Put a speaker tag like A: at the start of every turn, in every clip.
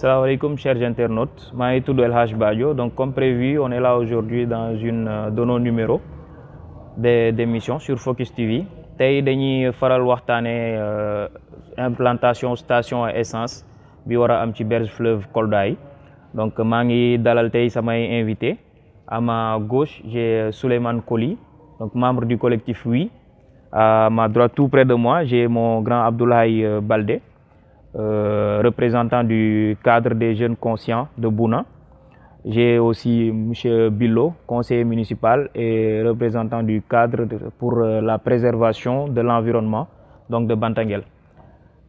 A: Salam alaikum chers internautes, je suis El Hadj Badio. Donc comme prévu, on est là aujourd'hui dans une de nos numéros d'émission sur Focus TV. Tay dañuy faral waxtané implantation station à essence bi wara am ci berge fleuve Kolda yi. Donc maa ngi dalal tay samay invité. À ma gauche, j'ai Souleymane Coly, donc membre du collectif Oui. À ma droite, tout près de moi, j'ai mon grand Abdoulaye Baldé, représentant du cadre des jeunes conscients de Bouna. J'ai aussi M. Billo, conseiller municipal et représentant du cadre pour la préservation de l'environnement, donc de Bantangel.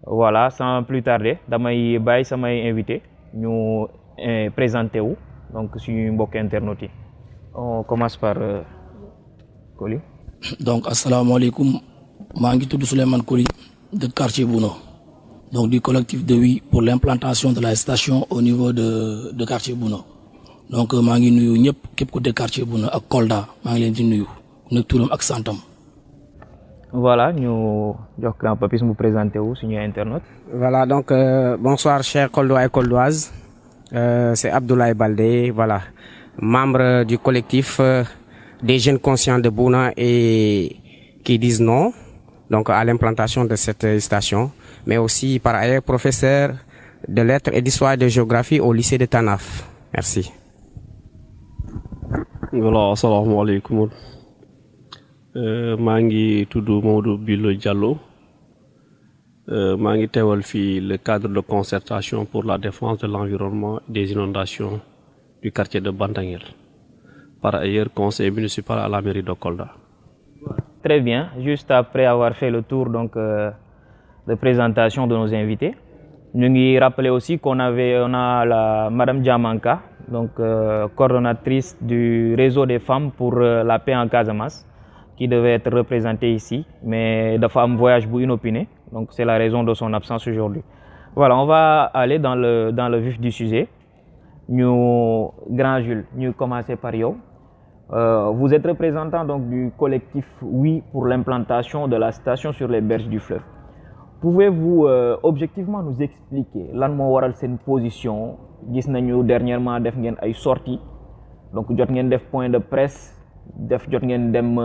A: Voilà, sans plus tarder, damay bay samay invité ñu présenté wu donc suñu mbokk internautes. On commence par Coly.
B: Donc assalamu alaikum, maa ngi tudd Souleymane Coly de quartier Bouna. Donc du collectif de Oui pour l'implantation de la station au niveau de quartier Bouna. Donc maa ngi nuyu ñëpp képp ku de quartier Bouna ak Kolda maa ngi leen di nuyu nekk turam ak santam.
A: Voilà, ñu jox grand Papis mu présenté wu suñu internaute.
C: Voilà, donc bonsoir chers Koldois et Koldoises. C'est Abdoulaye Baldé, voilà, membre du collectif des jeunes conscients de Bouna et qui disent non donc à l'implantation de cette station, mais aussi par ailleurs professeur de lettres et d'histoire et de géographie au lycée de Tanaf. Merci.
D: Voilà, assalamu alaikum. maa ngi tudd Mamadou Billo Diallo. maa ngi teewal fii le cadre de concertation pour la défense de l'environnement et des inondations du quartier de Bantangel. Par ailleurs, conseiller municipal à la mairie de Kolda.
A: Très bien. Juste après avoir fait le tour donc de présentation de nos invités, nous ngi rappeler aussi on a la Madame Diamanka, donc coordonnatrice du réseau des femmes pour la paix en Casamance, qui devait être représentée ici, mais de femme voyage pour inopiné, donc c'est la raison de son absence aujourd'hui. Voilà, on va aller dans le vif du sujet. Nous, Grand Jules, nous commençons par yo. Vous êtes représentant donc du collectif Oui pour l'implantation de la station sur les berges du fleuve. Pouvez-vous objectivement nous expliquer lan mo waral sen position? Gis nañu dernièrement def ngeen ay sorties, donc jot ngeen def point de presse, jot ngeen dem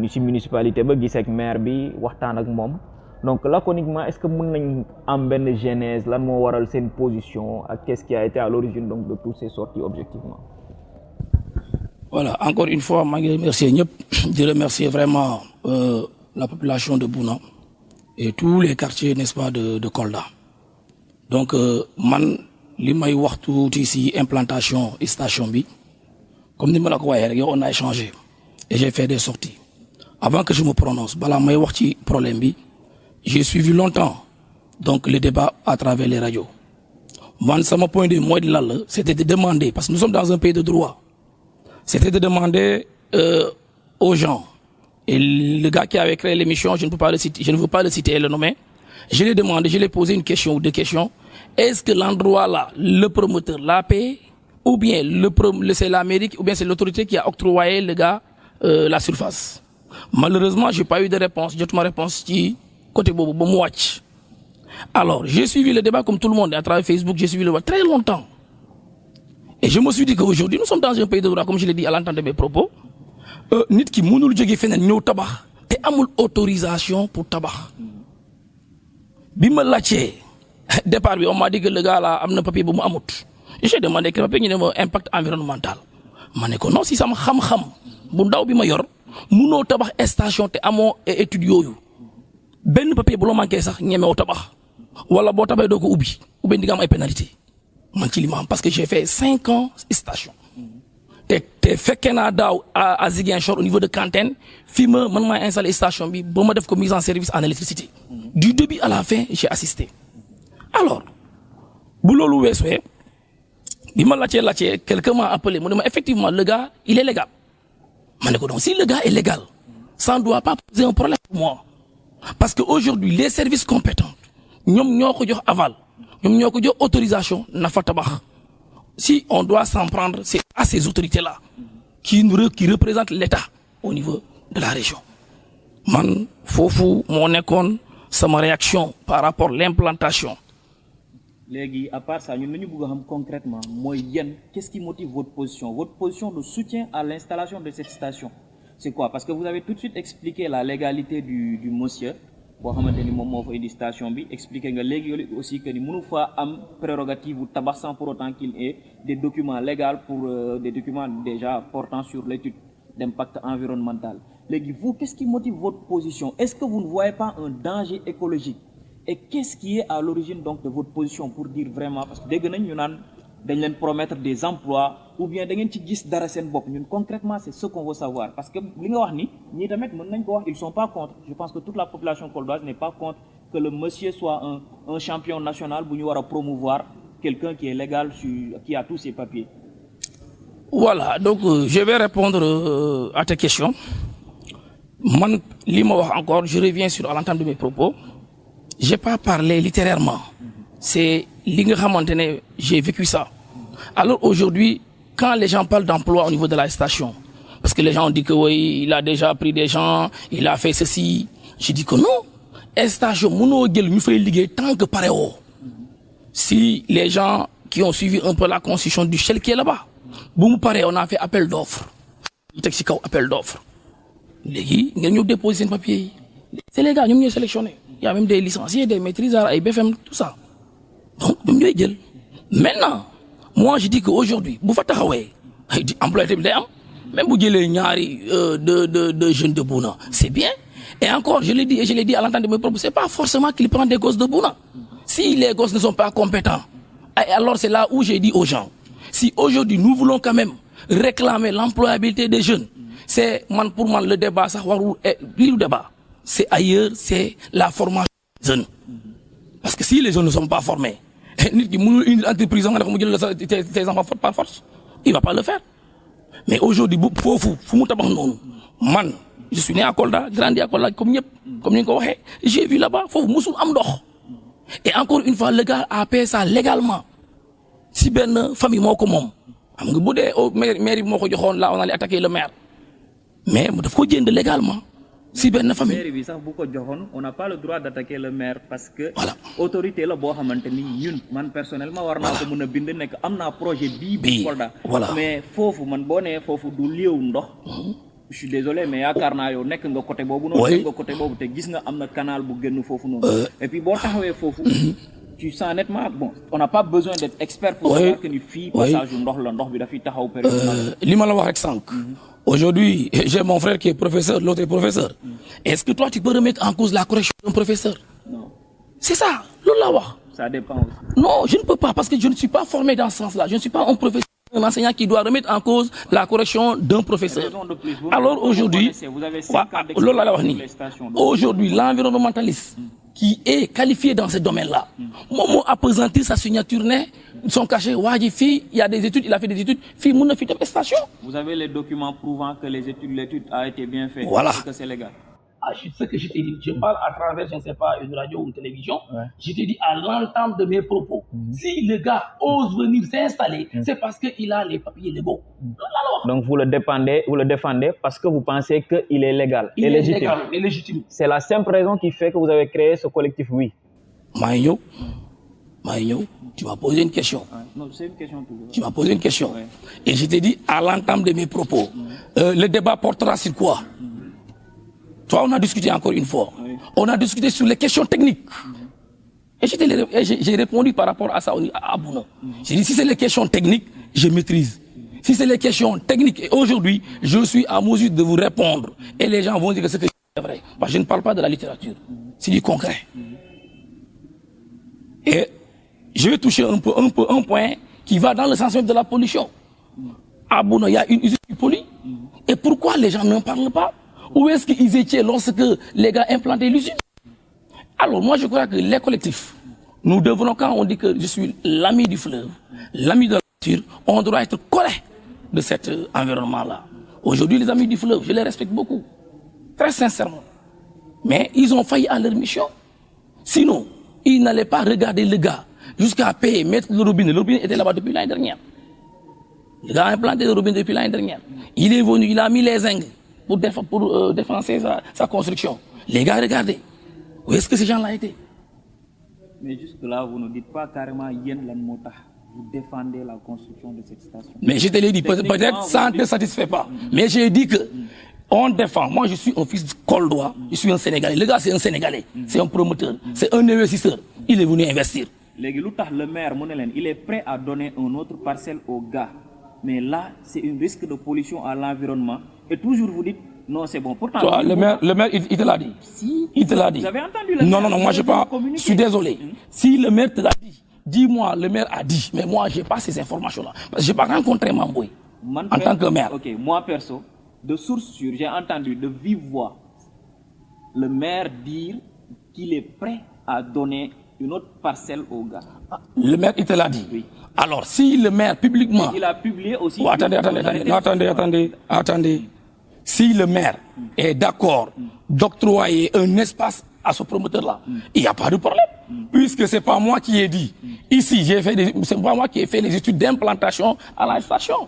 A: ci municipalité ba gis ak maire bi waxtaan ak mom. Donc laconiquement, est-ce que mën nañ am ben genèse lan mo waral sen position ak qu'est-ce qui a été à l'origine donc de toutes ces sorties objectivement?
B: Voilà, encore une fois, je remercie vraiment la population de Bouna et tous les quartiers, n'est-ce pas, de Kolda. Donc, man, li may wax tout ici, implantation et station bi, comme ni me l'a dit, on a échangé et j'ai fait des sorties. Avant que je me prononce, bala may wax ci problème bi, j'ai suivi longtemps donc le débat à travers les radios. Man, sama point de vue, c'était de demander, parce que nous sommes dans un pays de droit, c'était de demander aux gens, et le gars qui avait créé l'émission, je ne veux pas le citer et le nommer, je lui ai demandé, je lui ai posé une question ou deux questions. Est-ce que l'endroit là, le promoteur l'a payé, ou bien c'est l'Amérique, ou bien c'est l'autorité qui a octroyé le gars la surface? Malheureusement, j'ai pas eu de réponse. J'ai ma réponse qui côté bobo watch. Alors, j'ai suivi le débat comme tout le monde à travers Facebook. J'ai suivi le débat très longtemps. Et je me suis dit qu'aujourd'hui, nous sommes dans un pays de droit, comme je l'ai dit à l'entente de mes propos. Nit ki mënul jóge feneen ñëw tabax te amul autorisation pour tabax. Bi ma laajtee départ bi on m'a dit que le gars là am na papier bu mu amut. J'ai demandé que papier ñu ne ma impact environnemental. Ma ne ko non si sama xam-xam bu ndaw bi ma yor mënoo tabax station te amoo étude yooyu. Benn papier bu la manqué sax ñemewoo tabax wala boo tabaxee doo ko ubbi ou bien di nga am ay pénalité. Man ci li ma am parce que j'ai fait 5 ans station. te fekkee naa daaw à Ziguinchor au niveau de Kantène fii man maa installé station bi ba ma def ko mise en service en électricité. Du début à la fin j'ai assisté. Alors bu loolu weesoo bi ma laajtee quelqu'un m'a appelé mu ne ma effectivement le gars il est légal. Ma ne ko donc si le gars est légal ça ne doit pas poser un problème pour moi parce que aujourd'hui les services compétents ñoom ñoo ko jox aval ñoom ñoo ko jox autorisation na fa tabax. Si on doit s'en prendre, c'est à ces autorités-là qui représentent l'État au niveau de la région. Man, fofu, mon école, c'est ma réaction par rapport à l'implantation
A: Légui, à part ça, nous voulons concrètement, qu'est-ce qui motive votre position de soutien à l'installation de cette station? C'est quoi? Parce que vous avez tout de suite expliqué la légalité du monsieur. Pour une station, expliquer aussi que nous avons une prérogative ou tabac sans pour autant qu'il ait des documents légaux pour des documents déjà portant sur l'étude d'impact environnemental. Vous, qu'est-ce qui motive votre position? Est-ce que vous ne voyez pas un danger écologique? Et qu'est-ce qui est à l'origine donc de votre position pour dire vraiment, parce que dès que nous promettre des emplois ou bien concrètement c'est ce qu'on veut savoir, parce que ils sont pas contre. Je pense que toute la population coldoise n'est pas contre que le monsieur soit un champion national pour promouvoir quelqu'un qui est légal, qui a tous ses papiers.
B: Voilà, donc je vais répondre à tes questions. Encore, je reviens à l'entame de mes propos. Je n'ai pas parlé littérairement. C'est j'ai vécu ça. Alors aujourd'hui, quand les gens parlent d'emploi au niveau de la station, parce que les gens ont dit que oui, il a déjà pris des gens, il a fait ceci, je dis que non. Station, tant que pareil. Si les gens qui ont suivi un peu la constitution du Shell qui est là-bas, on a fait appel d'offres. Appel d'offres. Les gens ont déposé un papier. C'est les gars, nous ont sélectionné. Il y a même des licenciés, des maîtrises, des BFM, tout ça. Donc, maintenant, moi je dis qu'aujourd'hui, vous faites employé même vous dites les de jeunes de Bouna, c'est bien. Et encore, je l'ai dit et je l'ai dit à l'entente de mes propos, c'est pas forcément qu'ils prennent des gosses de Bouna. Si les gosses ne sont pas compétents, alors c'est là où j'ai dit aux gens, si aujourd'hui nous voulons quand même réclamer l'employabilité des jeunes, c'est pour moi le débat, ça le débat. C'est ailleurs, c'est la formation des jeunes. Parce que si les jeunes ne sont pas formés, une entreprise tes enfants par force, il ne va pas le faire. Mais aujourd'hui, je suis né à Kolda, grandi à Kolda, comme j'ai vu là-bas, et encore une fois, le gars a payé ça légalement. Si ben famille moi comme là on allait attaquer le maire. Mais il faut dire légalement. Si ben famille.
A: On n'a pas le droit d'attaquer le maire parce que l'autorité là man personnellement warna ko mëna bind nek amna projet bi Kolda. Mais fofu man boné fofu du lieu ndox. Je suis désolé mais yakarna yow nek nga côté bobu non nga côté bobu té gis nga amna canal bu genn fofu non. Et puis bo taxawé fofu tu sens nettement bon on n'a pas besoin d'être expert pour savoir que ni fi passage ndox la ndox bi da fi taxaw période.
B: Li ma la wax rek sank. Aujourd'hui, j'ai mon frère qui est professeur, l'autre est professeur. Est-ce que toi, tu peux remettre en cause la correction d'un professeur?
A: Non.
B: C'est ça,
A: ça dépend aussi.
B: Non, je ne peux pas, parce que je ne suis pas formé dans ce sens-là. Je ne suis pas un professeur, un enseignant qui doit remettre en cause la correction d'un professeur. Alors aujourd'hui, aujourd'hui, l'environnementaliste qui est qualifié dans ce domaine-là, Momo a présenté sa signature, son cachet, il y a des études, il a fait des études, station.
A: Vous avez les documents prouvant que l'étude a été bien faite, que c'est légal.
B: Ce que je t'ai dit, je parle à travers, je ne sais pas, une radio ou une télévision, je t'ai dit à l'entame de mes propos. Si le gars ose venir s'installer, c'est parce qu'il a les papiers légaux.
A: Donc vous le défendez parce que vous pensez qu'il est légal et légitime.
B: Légal et légitime.
A: C'est la simple raison qui fait que vous avez créé ce collectif, oui.
B: Maïno, tu m'as posé une question.
A: Non, c'est une question toujours.
B: Tu m'as posé une question. Et je t'ai dit à l'entame de mes propos, le débat portera sur quoi? Toi, on a discuté encore une fois. On a discuté sur les questions techniques. Et j'ai répondu par rapport à ça à Bouna. J'ai dit, si c'est les questions techniques, je maîtrise. Si c'est les questions techniques, et aujourd'hui, je suis à mesure de vous répondre. Et les gens vont dire que c'est vrai. Parce que je ne parle pas de la littérature. C'est du concret. Et je vais toucher un point qui va dans le sens même de la pollution. À Bouna, il y a une usine qui pollue. Et pourquoi les gens n'en parlent pas? Où est-ce qu'ils étaient lorsque les gars implantaient l'usine? Alors moi je crois que les collectifs, nous devrons, quand on dit que je suis l'ami du fleuve, l'ami de la nature, on doit être collé de cet environnement-là. Aujourd'hui les amis du fleuve, je les respecte beaucoup, très sincèrement. Mais ils ont failli à leur mission. Sinon, ils n'allaient pas regarder le gars jusqu'à payer, mettre le robinet. Le robinet était là-bas depuis l'année dernière. Le gars a implanté le robinet depuis l'année dernière. Il est venu, il a mis les zincs pour défoncer sa construction. Les gars, regardez. Où est-ce que ces gens-là étaient?
A: Mais jusque-là, vous ne dites pas carrément Yen Lanmota. Vous défendez la construction de cette station.
B: Mais je te l'ai dit, peut-être ça ne te satisfait pas. Mais j'ai dit que on défend. Moi, je suis un fils de Koldois, je suis un Sénégalais. Le gars, c'est un Sénégalais, c'est un promoteur, c'est un investisseur. Il est venu investir.
A: Le maire, il est prêt à donner une autre parcelle aux gars. Mais là, c'est un risque de pollution à l'environnement. Et toujours vous dites, non, c'est bon. Pourtant,
B: toi, le maire, il te l'a dit.
A: Si,
B: il te l'a dit.
A: Vous avez entendu le maire?
B: Non, moi, je pas. Je suis désolé. Si le maire te l'a dit, dis-moi, le maire a dit. Mais moi, je n'ai pas ces informations-là. Parce que je n'ai pas rencontré Mamboui en tant que maire.
A: Ok, moi, perso, de source sûre, j'ai entendu de vive voix le maire dire qu'il est prêt à donner une autre parcelle aux gars.
B: Le maire, il te l'a dit. Oui. Alors, si le maire publiquement...
A: Il a publié aussi...
B: Oh, attendez. Si le maire est d'accord d'octroyer un espace à ce promoteur-là, il n'y a pas de problème. Puisque ce n'est pas moi qui ai dit. Ici, c'est pas moi qui ai fait les études d'implantation à la station.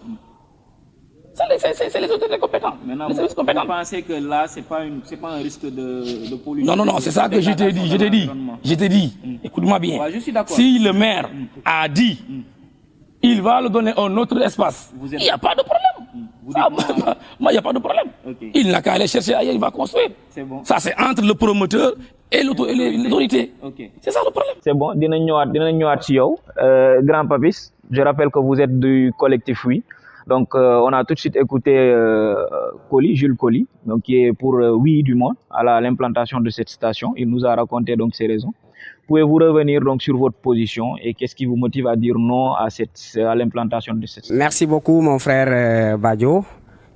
B: C'est les autorités compétentes.
A: Maintenant, vous pensez que là, ce n'est pas un risque de pollution?
B: Non, c'est ça que je t'ai dit. Je t'ai dit, écoute-moi bien.
A: Ouais, je suis d'accord.
B: Si le maire a dit, il va le donner un autre espace, il n'y a pas de problème. Moi, il n'y a pas de problème. Okay. Il n'a qu'à aller chercher ailleurs, il va construire.
A: C'est bon.
B: Ça, c'est entre le promoteur et l'autorité.
A: Okay.
B: C'est ça le problème.
A: C'est bon. Grand Papis, je rappelle que vous êtes du collectif Oui. Donc, on a tout de suite écouté Jules Colli, donc, qui est pour Oui du monde à l'implantation de cette station. Il nous a raconté donc ses raisons. Pouvez-vous revenir donc sur votre position et qu'est-ce qui vous motive à dire non à l'implantation de cette station?
C: Merci beaucoup, mon frère Badio.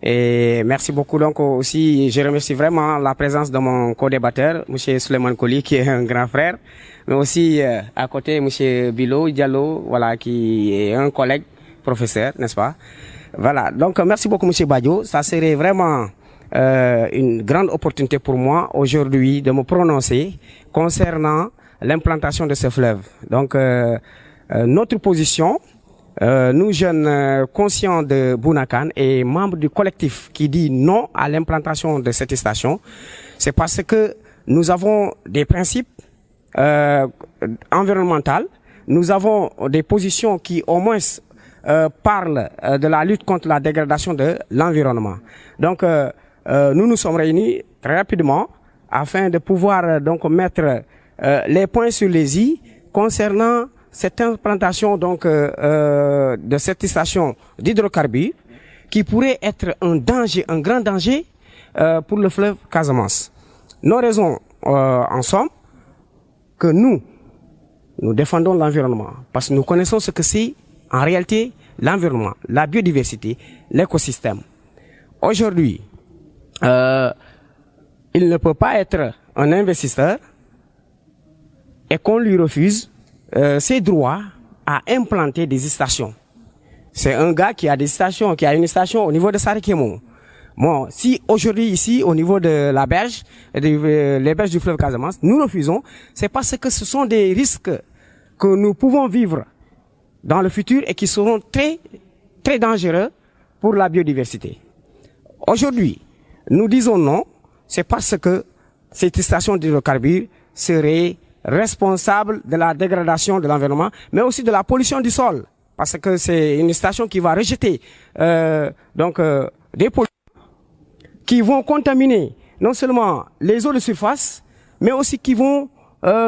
C: Et merci beaucoup donc aussi, je remercie vraiment la présence de mon co-débatteur, M. Souleymane Colli, qui est un grand frère, mais aussi à côté, M. Bilo Diallo, voilà, qui est un collègue professeur, n'est-ce pas? Voilà, donc merci beaucoup M. Badio. Ça serait vraiment une grande opportunité pour moi aujourd'hui de me prononcer concernant l'implantation de ce fleuve. Donc notre position, nous jeunes conscients de Bounakan et membres du collectif qui dit non à l'implantation de cette station, c'est parce que nous avons des principes environnementaux, nous avons des positions qui au moins parle de la lutte contre la dégradation de l'environnement. Donc, nous nous sommes réunis très rapidement afin de pouvoir donc mettre les points sur les i concernant cette implantation donc de cette station d'hydrocarbures qui pourrait être un danger, un grand danger pour le fleuve Casamance. Nos raisons en somme que nous défendons l'environnement parce que nous connaissons ce que c'est en réalité, l'environnement, la biodiversité, l'écosystème. Aujourd'hui, il ne peut pas être un investisseur et qu'on lui refuse ses droits à implanter des stations. C'est un gars qui a des stations, qui a une station au niveau de Sarekemo. Bon, si aujourd'hui ici, au niveau de la berge, les berges du fleuve Casamance, nous refusons, c'est parce que ce sont des risques que nous pouvons vivre dans le futur et qui seront très, très dangereux pour la biodiversité. Aujourd'hui, nous disons non, c'est parce que cette station d'hydrocarbures serait responsable de la dégradation de l'environnement, mais aussi de la pollution du sol, parce que c'est une station qui va rejeter des polluants qui vont contaminer non seulement les eaux de surface, mais aussi qui vont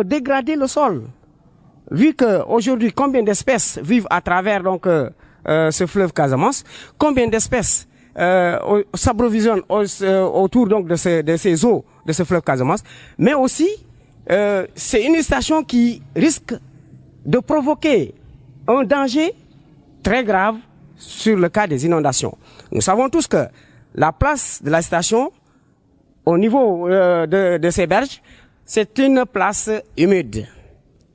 C: dégrader le sol. Vu que aujourd'hui combien d'espèces vivent à travers donc ce fleuve Casamance, combien d'espèces s'approvisionnent autour donc de ces eaux de ce fleuve Casamance, mais aussi c'est une station qui risque de provoquer un danger très grave sur le cas des inondations. Nous savons tous que la place de la station au niveau de ces berges, c'est une place humide.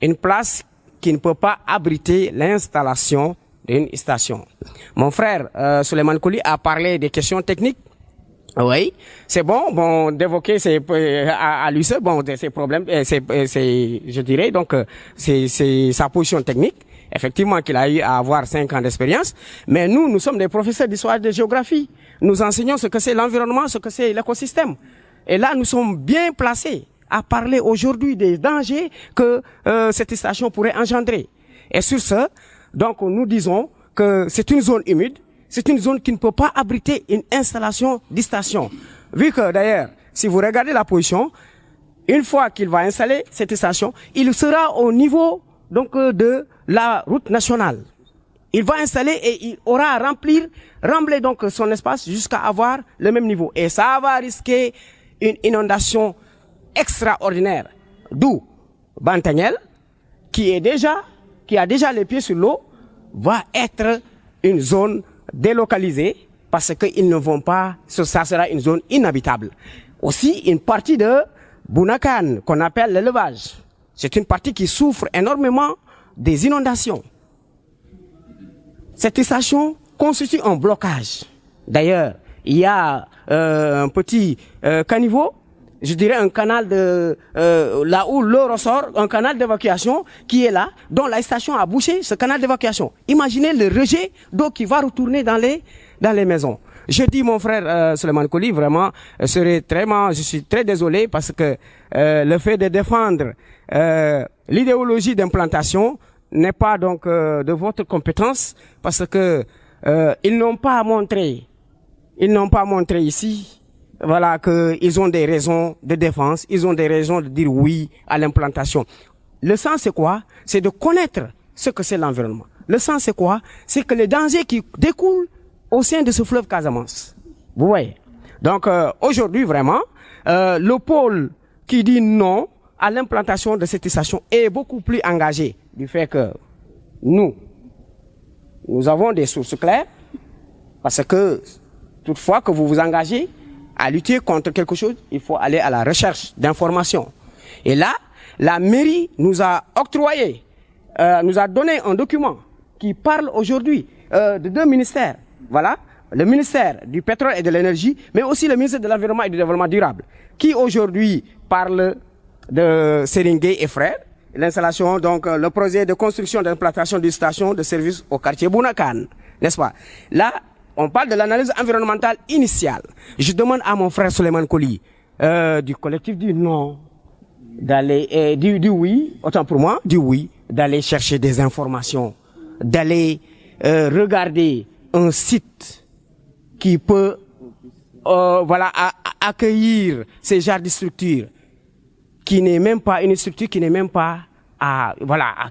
C: Une place qui ne peut pas abriter l'installation d'une station. Mon frère Souleymane Colli a parlé des questions techniques. Oui, c'est bon d'évoquer à lui seul, ces problèmes, je dirais, donc, c'est sa position technique. Effectivement, qu'il a eu à avoir 5 ans d'expérience. Mais nous sommes des professeurs d'histoire et de géographie. Nous enseignons ce que c'est l'environnement, ce que c'est l'écosystème. Et là, nous sommes bien placés à parler aujourd'hui des dangers que cette station pourrait engendrer. Et sur ce, donc nous disons que c'est une zone humide, c'est une zone qui ne peut pas abriter une installation de station. Vu que d'ailleurs, si vous regardez la position, une fois qu'il va installer cette station, il sera au niveau donc de la route nationale. Il va installer et il aura à rembler donc son espace jusqu'à avoir le même niveau. Et ça va risquer une inondation extraordinaire. D'où Bantangel, qui a déjà les pieds sur l'eau, va être une zone délocalisée parce qu'ils ne vont pas, ça sera une zone inhabitable. Aussi, une partie de Bounakan, qu'on appelle l'élevage. C'est une partie qui souffre énormément des inondations. Cette station constitue un blocage. D'ailleurs, il y a un petit caniveau, je dirais un canal de là où l'eau ressort, un canal d'évacuation qui est là, dont la station a bouché ce canal d'évacuation. Imaginez le rejet d'eau qui va retourner dans les maisons. Je dis mon frère Souleymane Coly, vraiment, je suis très désolé parce que le fait de défendre l'idéologie d'implantation n'est pas donc de votre compétence parce que ils n'ont pas montré ici, voilà, qu'ils ont des raisons de défense, ils ont des raisons de dire oui à l'implantation. Le sens c'est quoi? C'est de connaître ce que c'est l'environnement. Le sens c'est quoi? C'est que les dangers qui découlent au sein de ce fleuve Casamance. Vous voyez? Donc aujourd'hui vraiment, le pôle qui dit non à l'implantation de cette station est beaucoup plus engagé du fait que nous avons des sources claires parce que toutefois que vous vous engagez à lutter contre quelque chose, il faut aller à la recherche d'informations. Et là, la mairie nous a octroyé, nous a donné un document qui parle aujourd'hui de deux ministères. Voilà, le ministère du pétrole et de l'énergie, mais aussi le ministère de l'environnement et du développement durable, qui aujourd'hui parle de Seringué et Frères, l'installation, donc le projet de construction d'implantation d'une station de service au quartier Bounakan, n'est-ce pas? Là, on parle de l'analyse environnementale initiale. Je demande à mon frère Souleymane Coly, du collectif du non, d'aller, du oui, autant pour moi, du oui, d'aller chercher des informations, d'aller regarder un site qui peut voilà, accueillir ces genres de structures, qui n'est même pas une structure qui n'est même pas à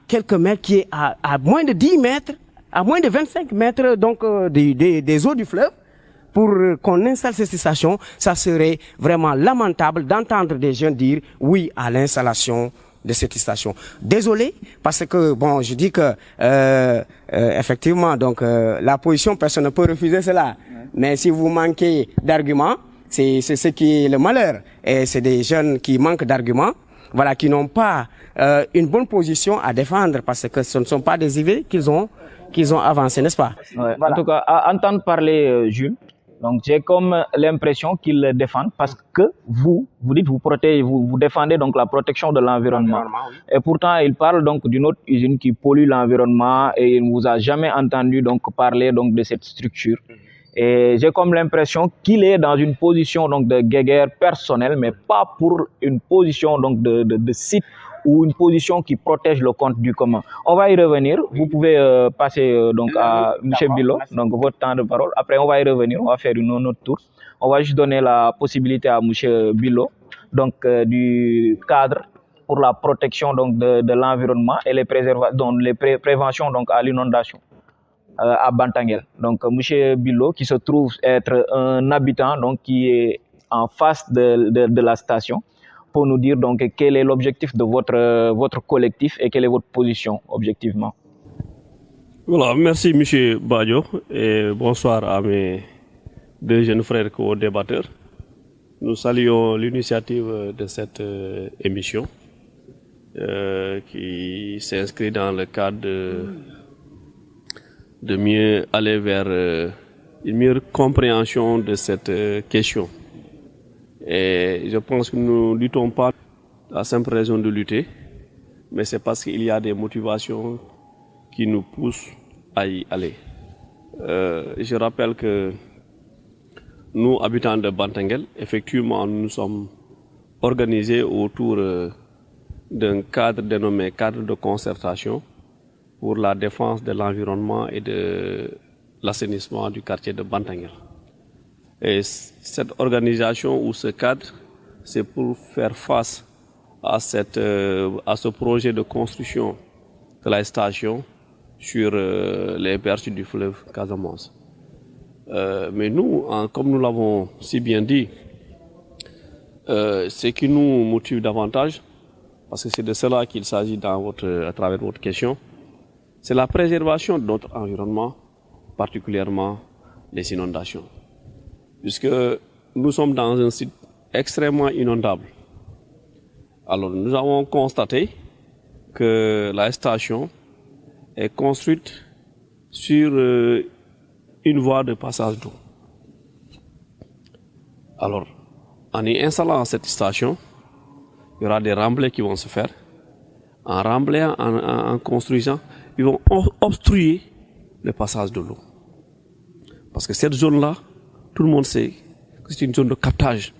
C: quelques mètres, qui est à moins de 10 mètres, à moins de 25 mètres donc des eaux du fleuve. Pour qu'on installe cette station, ça serait vraiment lamentable d'entendre des gens dire oui à l'installation de cette station. Désolé, parce que bon, je dis que effectivement, donc la position, personne ne peut refuser cela. Mais si vous manquez d'arguments, c'est ce qui est le malheur. Et c'est des jeunes qui manquent d'arguments, voilà, qui n'ont pas une bonne position à défendre parce que ce ne sont pas des idées qu'ils ont avancées, n'est-ce pas?
A: Ouais.
C: Voilà.
A: En tout cas, à entendre parler Jules, donc j'ai comme l'impression qu'ils le défendent parce que vous dites vous protégez, vous défendez donc la protection de l'environnement.
C: Oui.
A: Et pourtant, il parle donc d'une autre usine qui pollue l'environnement et il ne vous a jamais entendu donc parler donc de cette structure. Et j'ai comme l'impression qu'il est dans une position donc de guéguerre personnelle, mais pas pour une position donc de site ou une position qui protège le compte du commun. On va y revenir. Vous pouvez passer donc à M. Bilo, donc votre temps de parole. Après, on va y revenir. On va faire une autre tour. On va juste donner la possibilité à M. Bilo, donc du cadre pour la protection donc de l'environnement et les préventions donc à l'inondation à Bantangel. Donc M. Bilo qui se trouve être un habitant donc qui est en face de la station, pour nous dire donc quel est l'objectif de votre collectif et quelle est votre position objectivement.
D: Voilà, merci M. Badio et bonsoir à mes deux jeunes frères co-débatteurs. Nous saluons l'initiative de cette émission qui s'inscrit dans le cadre de mieux aller vers une meilleure compréhension de cette question. Et je pense que nous ne luttons pas à la simple raison de lutter, mais c'est parce qu'il y a des motivations qui nous poussent à y aller. Je rappelle que nous, habitants de Bantangel, effectivement, nous sommes organisé autour d'un cadre dénommé cadre de concertation pour la défense de l'environnement et de l'assainissement du quartier de Bantangel. Et cette organisation ou ce cadre, c'est pour faire face à ce projet de construction de la station sur les berges du fleuve Casamance. Mais nous, comme nous l'avons si bien dit, ce qui nous motive davantage, parce que c'est de cela qu'il s'agit à travers votre question, c'est la préservation de notre environnement, particulièrement les inondations. Puisque nous sommes dans un site extrêmement inondable. Alors nous avons constaté que la station est construite sur une voie de passage d'eau. Alors, en y installant cette station, il y aura des remblais qui vont se faire. En remblayant, en construisant, ils vont obstruer le passage de l'eau. Parce que cette zone-là, tout le monde sait que c'est une zone de captage.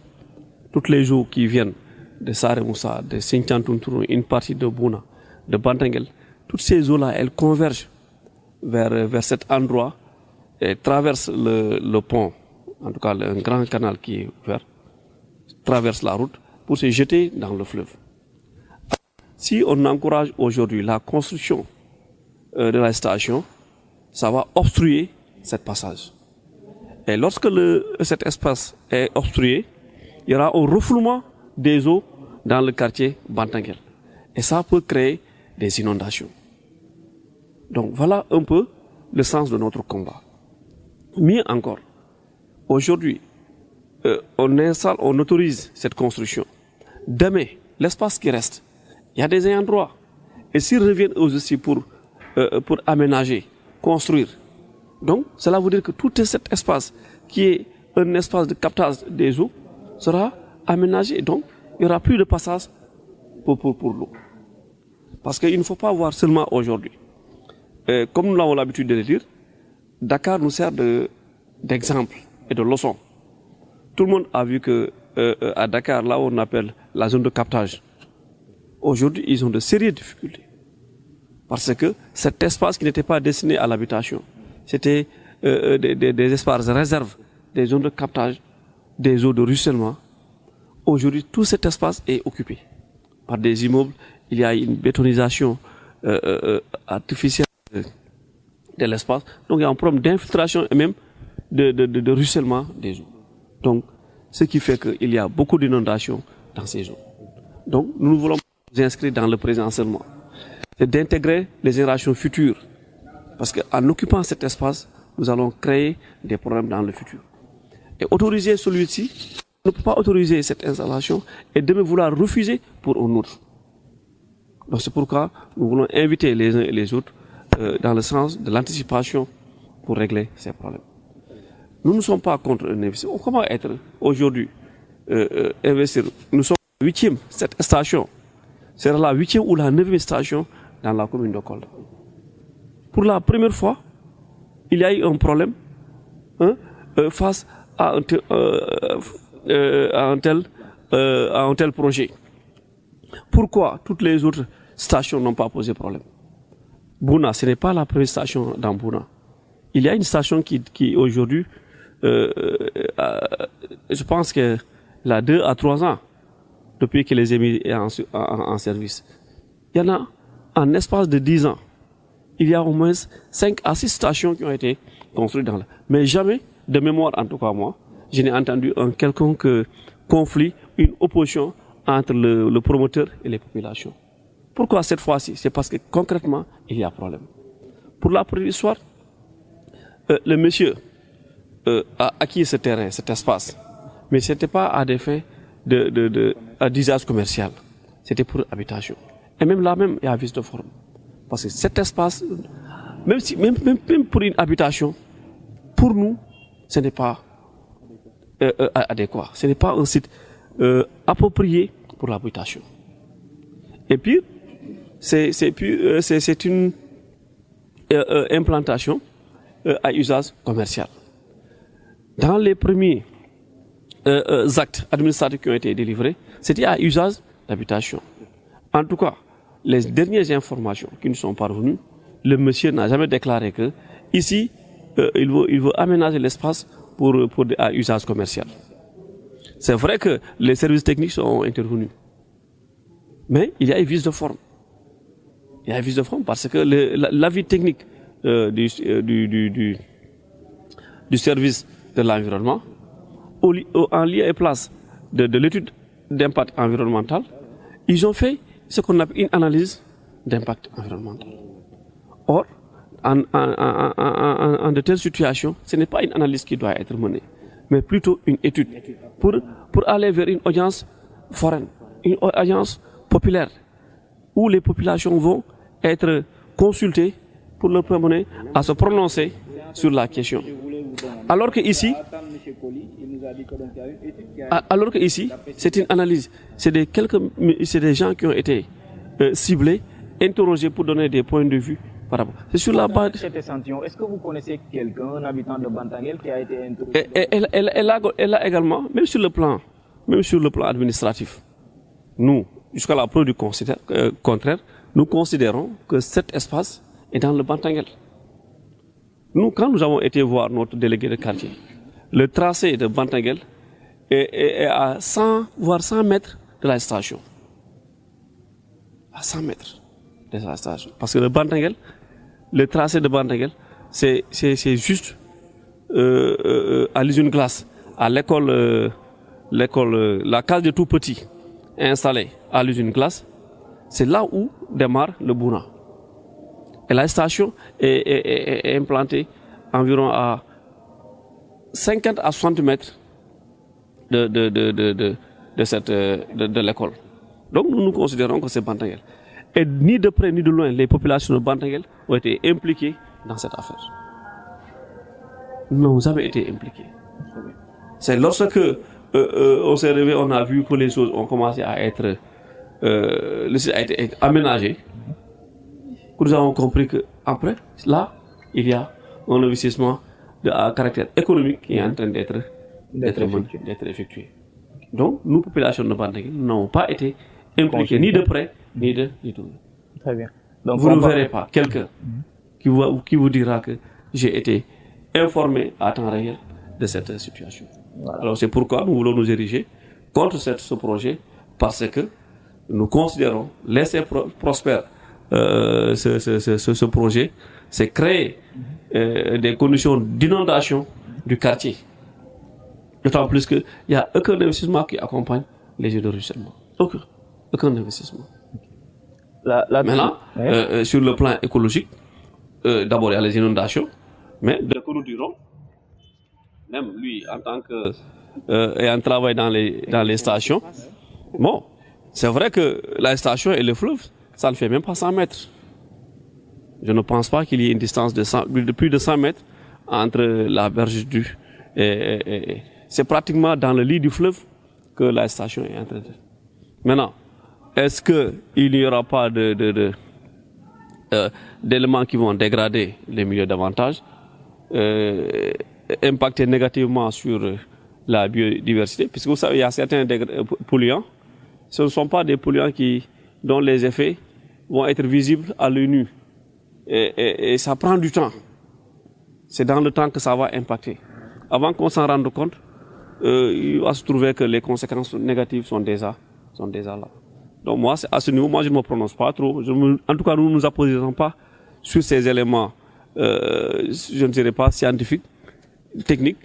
D: Toutes les eaux qui viennent de Sare Moussa, de Sinthiantountourou, une partie de Bouna, de Bantangel, toutes ces eaux-là, elles convergent vers cet endroit et traversent le pont, en tout cas un grand canal qui est ouvert, traverse la route pour se jeter dans le fleuve. Si on encourage aujourd'hui la construction de la station, ça va obstruer ce passage. Et lorsque cet espace est obstrué, il y aura un refoulement des eaux dans le quartier Bantangel. Et ça peut créer des inondations. Donc voilà un peu le sens de notre combat. Mieux encore, aujourd'hui, on autorise cette construction. Demain, l'espace qui reste, il y a des ayants droit. Et s'ils reviennent aussi pour aménager, construire, donc cela veut dire que tout cet espace qui est un espace de captage des eaux sera aménagé. Donc il n'y aura plus de passage pour l'eau. Parce qu'il ne faut pas voir seulement aujourd'hui. Comme nous l'avons l'habitude de le dire, Dakar nous sert d'exemple et de leçon. Tout le monde a vu que à Dakar, là où on appelle la zone de captage, aujourd'hui ils ont de sérieuses difficultés. Parce que cet espace qui n'était pas destiné à l'habitation, c'était des espaces réserves, des zones de captage, des eaux de ruissellement. Aujourd'hui, tout cet espace est occupé par des immeubles. Il y a une bétonisation artificielle de l'espace. Donc il y a un problème d'infiltration et même de ruissellement des eaux. Donc, ce qui fait qu'il y a beaucoup d'inondations dans ces eaux. Donc, nous voulons nous inscrire dans le présent seulement. C'est d'intégrer les générations futures. Parce qu'en occupant cet espace, nous allons créer des problèmes dans le futur. Et autoriser celui-ci, on ne peut pas autoriser cette installation et de me vouloir refuser pour un autre. Donc c'est pourquoi nous voulons inviter les uns et les autres dans le sens de l'anticipation pour régler ces problèmes. Nous ne sommes pas contre un investissement. Comment être aujourd'hui investir? Nous sommes la 8e, cette station sera la 8e ou la 9e station dans la commune de Kolda. Pour la première fois, il y a eu un problème face à un tel projet. Pourquoi toutes les autres stations n'ont pas posé problème? Bouna, ce n'est pas la première station dans Bouna. Il y a une station qui aujourd'hui, je pense qu'elle a 2 à 3 ans depuis que les émis est en service. Il y en a en espace de 10 ans. Il y a au moins 5 à 6 stations qui ont été construites dans là. Mais jamais, de mémoire en tout cas moi, je n'ai entendu un quelconque conflit, une opposition entre le promoteur et les populations. Pourquoi cette fois-ci? C'est parce que concrètement, il y a problème. Pour la première histoire, le monsieur a acquis ce terrain, cet espace, mais ce n'était pas à des fins d'usage commercial, c'était pour habitation. Et même là, il y a un vice de forme. Parce que cet espace, même pour une habitation, pour nous, ce n'est pas adéquat. Ce n'est pas un site approprié pour l'habitation. Et puis, c'est une implantation à usage commercial. Dans les premiers actes administratifs qui ont été délivrés, c'était à usage d'habitation. En tout cas, les dernières informations qui nous sont parvenues, le monsieur n'a jamais déclaré que ici, il veut aménager l'espace à usage commercial. C'est vrai que les services techniques sont intervenus, mais il y a une vice de forme. Il y a une vice de forme parce que l'avis technique du service de l'environnement, en lieu et place de l'étude d'impact environnemental, ils ont fait ce qu'on appelle une analyse d'impact environnemental. Or, en de telles situations, ce n'est pas une analyse qui doit être menée, mais plutôt une étude pour aller vers une audience foraine, une audience populaire, où les populations vont être consultées pour leur permettre à se prononcer sur la question. Alors que ici, c'est une analyse, c'est des gens qui ont été ciblés, interrogés pour donner des points de vue. C'est sur la base.
A: Cet échantillon, est-ce que vous connaissez quelqu'un, un habitant de Bantangel, qui a été interrogé?
D: Elle a également, même sur le plan administratif, nous, jusqu'à la preuve du contraire, nous considérons que cet espace est dans le Bantangel. Nous, quand nous avons été voir notre délégué de quartier, le tracé de Bantangel est à 100, voire 100 mètres de la station. À 100 mètres de la station. Parce que le tracé de Bantangel, c'est juste à l'usine glace, à l'école, la case de tout petit installée à l'usine glace, c'est là où démarre le Bouna. Et la station est implantée environ à 50 à 60 mètres de l'école. Donc nous considérons que c'est Bantangel. Et ni de près ni de loin, les populations de Bantangel ont été impliquées dans cette affaire. Nous n'avons jamais été impliqués. C'est lorsque on s'est réveillé, on a vu que les choses ont commencé à être... le site a été aménagé. Nous avons compris qu'après, là, il y a un investissement à caractère économique qui est en train d'être effectué. Donc, nous, populations de Bantangel, n'avons pas été impliqués ni de près, ni de loin.
A: Très bien. Donc,
D: vous ne verrez pas quelqu'un qui vous dira que j'ai été informé à temps réel de cette situation. Voilà. Alors, c'est pourquoi nous voulons nous ériger contre ce projet, parce que nous considérons laisser prospère ce projet, c'est créer des conditions d'inondation du quartier. D'autant plus qu'il n'y a aucun investissement qui accompagne les jeux de ruissellement. Aucun investissement. Maintenant, sur le plan écologique, d'abord il y a les inondations, mais dès que nous dirons, même lui en tant que ayant travaillé dans les stations, bon, c'est vrai que la station et le fleuve, ça ne fait même pas 100 mètres. Je ne pense pas qu'il y ait une distance de plus de 100 mètres entre la berge du... c'est pratiquement dans le lit du fleuve que la station est en train de... Maintenant, est-ce qu'il n'y aura pas d'éléments qui vont dégrader les milieux davantage, impacter négativement sur la biodiversité? Puisque vous savez, il y a certains polluants, ce ne sont pas des polluants dont les effets vont être visibles à l'œil nu. Et ça prend du temps. C'est dans le temps que ça va impacter. Avant qu'on s'en rende compte, il va se trouver que les conséquences négatives sont déjà là. Donc moi, à ce niveau, je ne me prononce pas trop. En tout cas, nous ne nous apposerons pas sur ces éléments, je ne dirais pas scientifiques, techniques,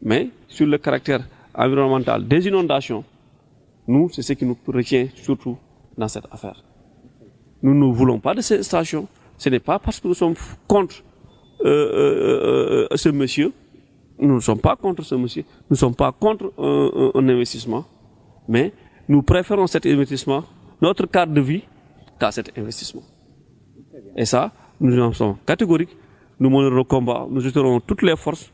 D: mais sur le caractère environnemental des inondations. Nous, c'est ce qui nous retient surtout dans cette affaire. Nous ne voulons pas de ces stations. Ce n'est pas parce que nous sommes contre ce monsieur. Nous ne sommes pas contre ce monsieur. Nous ne sommes pas contre un investissement. Mais nous préférons cet investissement, notre cadre de vie, qu'à cet investissement. Et ça, nous en sommes catégoriques. Nous mènerons le combat. Nous jeterons toutes les forces,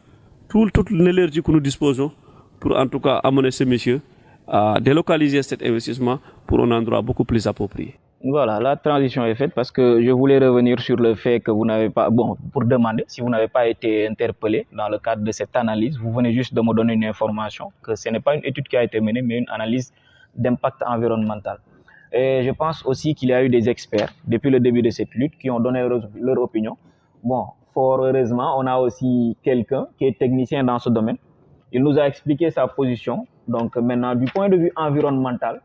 D: toute l'énergie que nous disposons pour en tout cas amener ce monsieur à délocaliser cet investissement pour un endroit beaucoup plus approprié.
A: Voilà, la transition est faite parce que je voulais revenir sur le fait que vous n'avez pas, bon, pour demander si vous n'avez pas été interpellé dans le cadre de cette analyse. Vous venez juste de me donner une information que ce n'est pas une étude qui a été menée, mais une analyse d'impact environnemental. Et je pense aussi qu'il y a eu des experts depuis le début de cette lutte qui ont donné leur opinion. Bon, fort heureusement, on a aussi quelqu'un qui est technicien dans ce domaine. Il nous a expliqué sa position. Donc maintenant, du point de vue environnemental,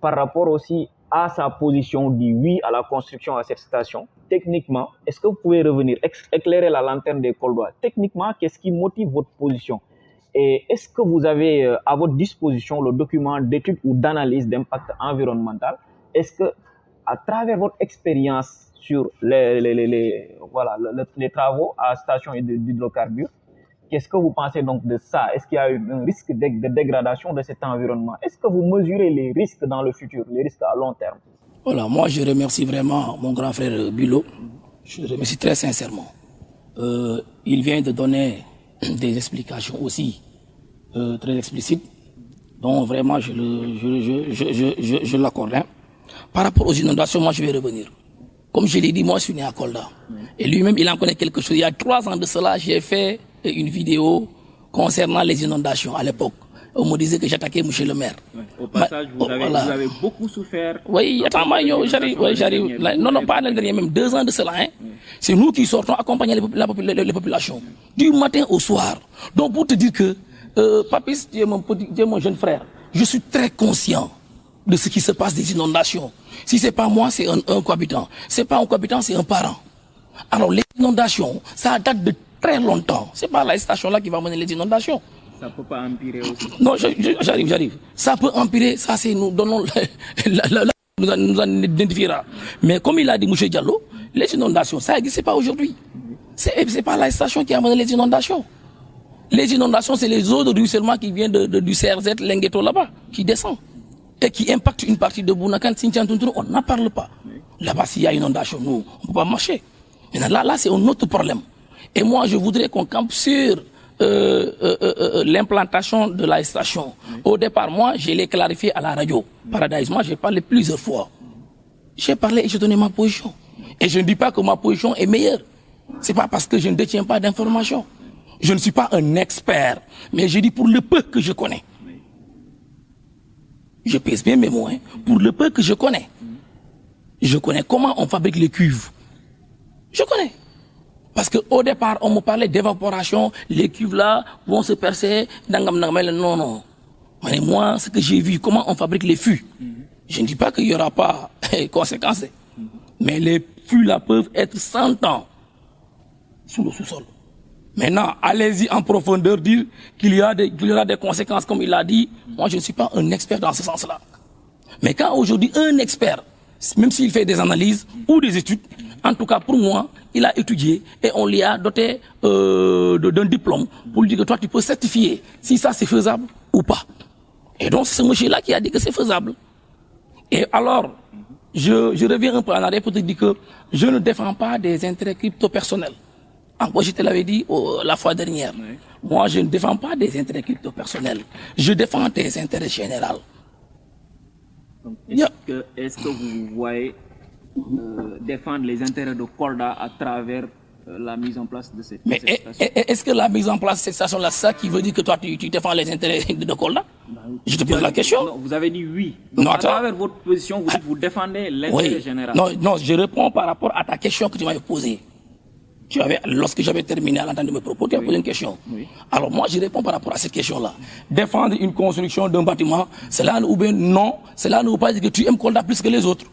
A: par rapport aussi à sa position du oui à la construction à cette station, techniquement, est-ce que vous pouvez revenir, éclairer la lanterne des Coldois? Techniquement, qu'est-ce qui motive votre position? Et est-ce que vous avez à votre disposition le document d'étude ou d'analyse d'impact environnemental? Est-ce que, à travers votre expérience sur les travaux à station d'hydrocarbures, qu'est-ce que vous pensez donc de ça? Est-ce qu'il y a un risque de dégradation de cet environnement? Est-ce que vous mesurez les risques dans le futur, les risques à long terme?
B: Voilà, moi je remercie vraiment mon grand frère Bulot. Je le remercie très sincèrement. Il vient de donner des explications aussi très explicites, dont vraiment je l'accorde. Hein. Par rapport aux inondations, moi je vais revenir. Comme je l'ai dit, moi je suis né à Kolda. Et lui-même, il en connaît quelque chose. Il y a 3 ans de cela, j'ai fait une vidéo concernant les inondations à l'époque. On me disait que j'attaquais M. le maire.
A: Ouais. Au passage, vous avez beaucoup souffert.
B: Oui, attends, j'arrive. Non, pas l'an dernier, même 2 ans de cela. Hein. C'est nous qui sortons accompagner les populations. Du matin au soir. Donc pour te dire que, Papis, tu es mon jeune frère. Je suis très conscient de ce qui se passe des inondations. Si c'est pas moi, c'est un cohabitant. C'est pas un cohabitant, c'est un parent. Alors les inondations, ça date de très longtemps. C'est pas la station-là qui va mener les inondations.
A: Ça peut pas empirer aussi.
B: Non, j'arrive. Ça peut empirer, ça c'est nous donnons nous en identifiera. Mais comme il a dit M. Diallo, les inondations, ça n'existe pas aujourd'hui. C'est pas la station qui a mené les inondations. Les inondations, c'est les eaux de ruissellement qui viennent du CRZ Lengueto là-bas, qui descend. Et qui impactent une partie de Bounakan, Tintiantunturu, on n'en parle pas. Là-bas, s'il y a inondation, nous, on ne peut pas marcher. Maintenant, là, c'est un autre problème. Et moi, je voudrais qu'on campe sur l'implantation de la station. Au départ, moi, je l'ai clarifié à la radio. Paradise, moi, j'ai parlé plusieurs fois. J'ai parlé et j'ai donné ma position. Et je ne dis pas que ma position est meilleure. C'est pas parce que je ne détiens pas d'informations. Je ne suis pas un expert, mais je dis pour le peu que je connais. Je pèse bien mes mots, hein. Pour le peu que je connais. Je connais comment on fabrique les cuves. Je connais. Parce qu'au départ, on me parlait d'évaporation, les cuves là vont se percer, non. Mais moi, ce que j'ai vu, comment on fabrique les fûts, je ne dis pas qu'il n'y aura pas de conséquences, mais les fûts là peuvent être 100 ans sous le sous-sol. Maintenant, allez-y en profondeur dire qu'il y aura des conséquences, comme il a dit. Moi, je ne suis pas un expert dans ce sens-là. Mais quand aujourd'hui, un expert, même s'il fait des analyses ou des études, en tout cas pour moi, il a étudié et on lui a doté d'un diplôme pour lui dire que toi, tu peux certifier si ça c'est faisable ou pas. Et donc, c'est ce monsieur-là qui a dit que c'est faisable. Et alors, je reviens un peu en arrière pour te dire que je ne défends pas des intérêts crypto-personnels. Encore, je te l'avais dit la fois dernière. Oui. Moi, je ne défends pas des intérêts crypto-personnels. Je défends des intérêts généraux.
A: Est-ce que vous voyez défendre les intérêts de Kolda à travers la mise en place de cette station?
B: Est-ce que la mise en place de cette station-là, ça qui veut dire que toi, tu défends les intérêts de Kolda? Je te pose la question.
A: Non, vous avez dit oui. Donc, à travers votre position, vous défendez l'intérêt général.
B: Non, je réponds par rapport à ta question que tu m'avais posée. Lorsque j'avais terminé à l'entendre de mes propos, tu as posé une question. Oui. Alors moi, je réponds par rapport à cette question-là. Défendre une construction d'un bâtiment, cela ou bien non, cela ne veut pas dire que tu aimes Kolda plus que les autres.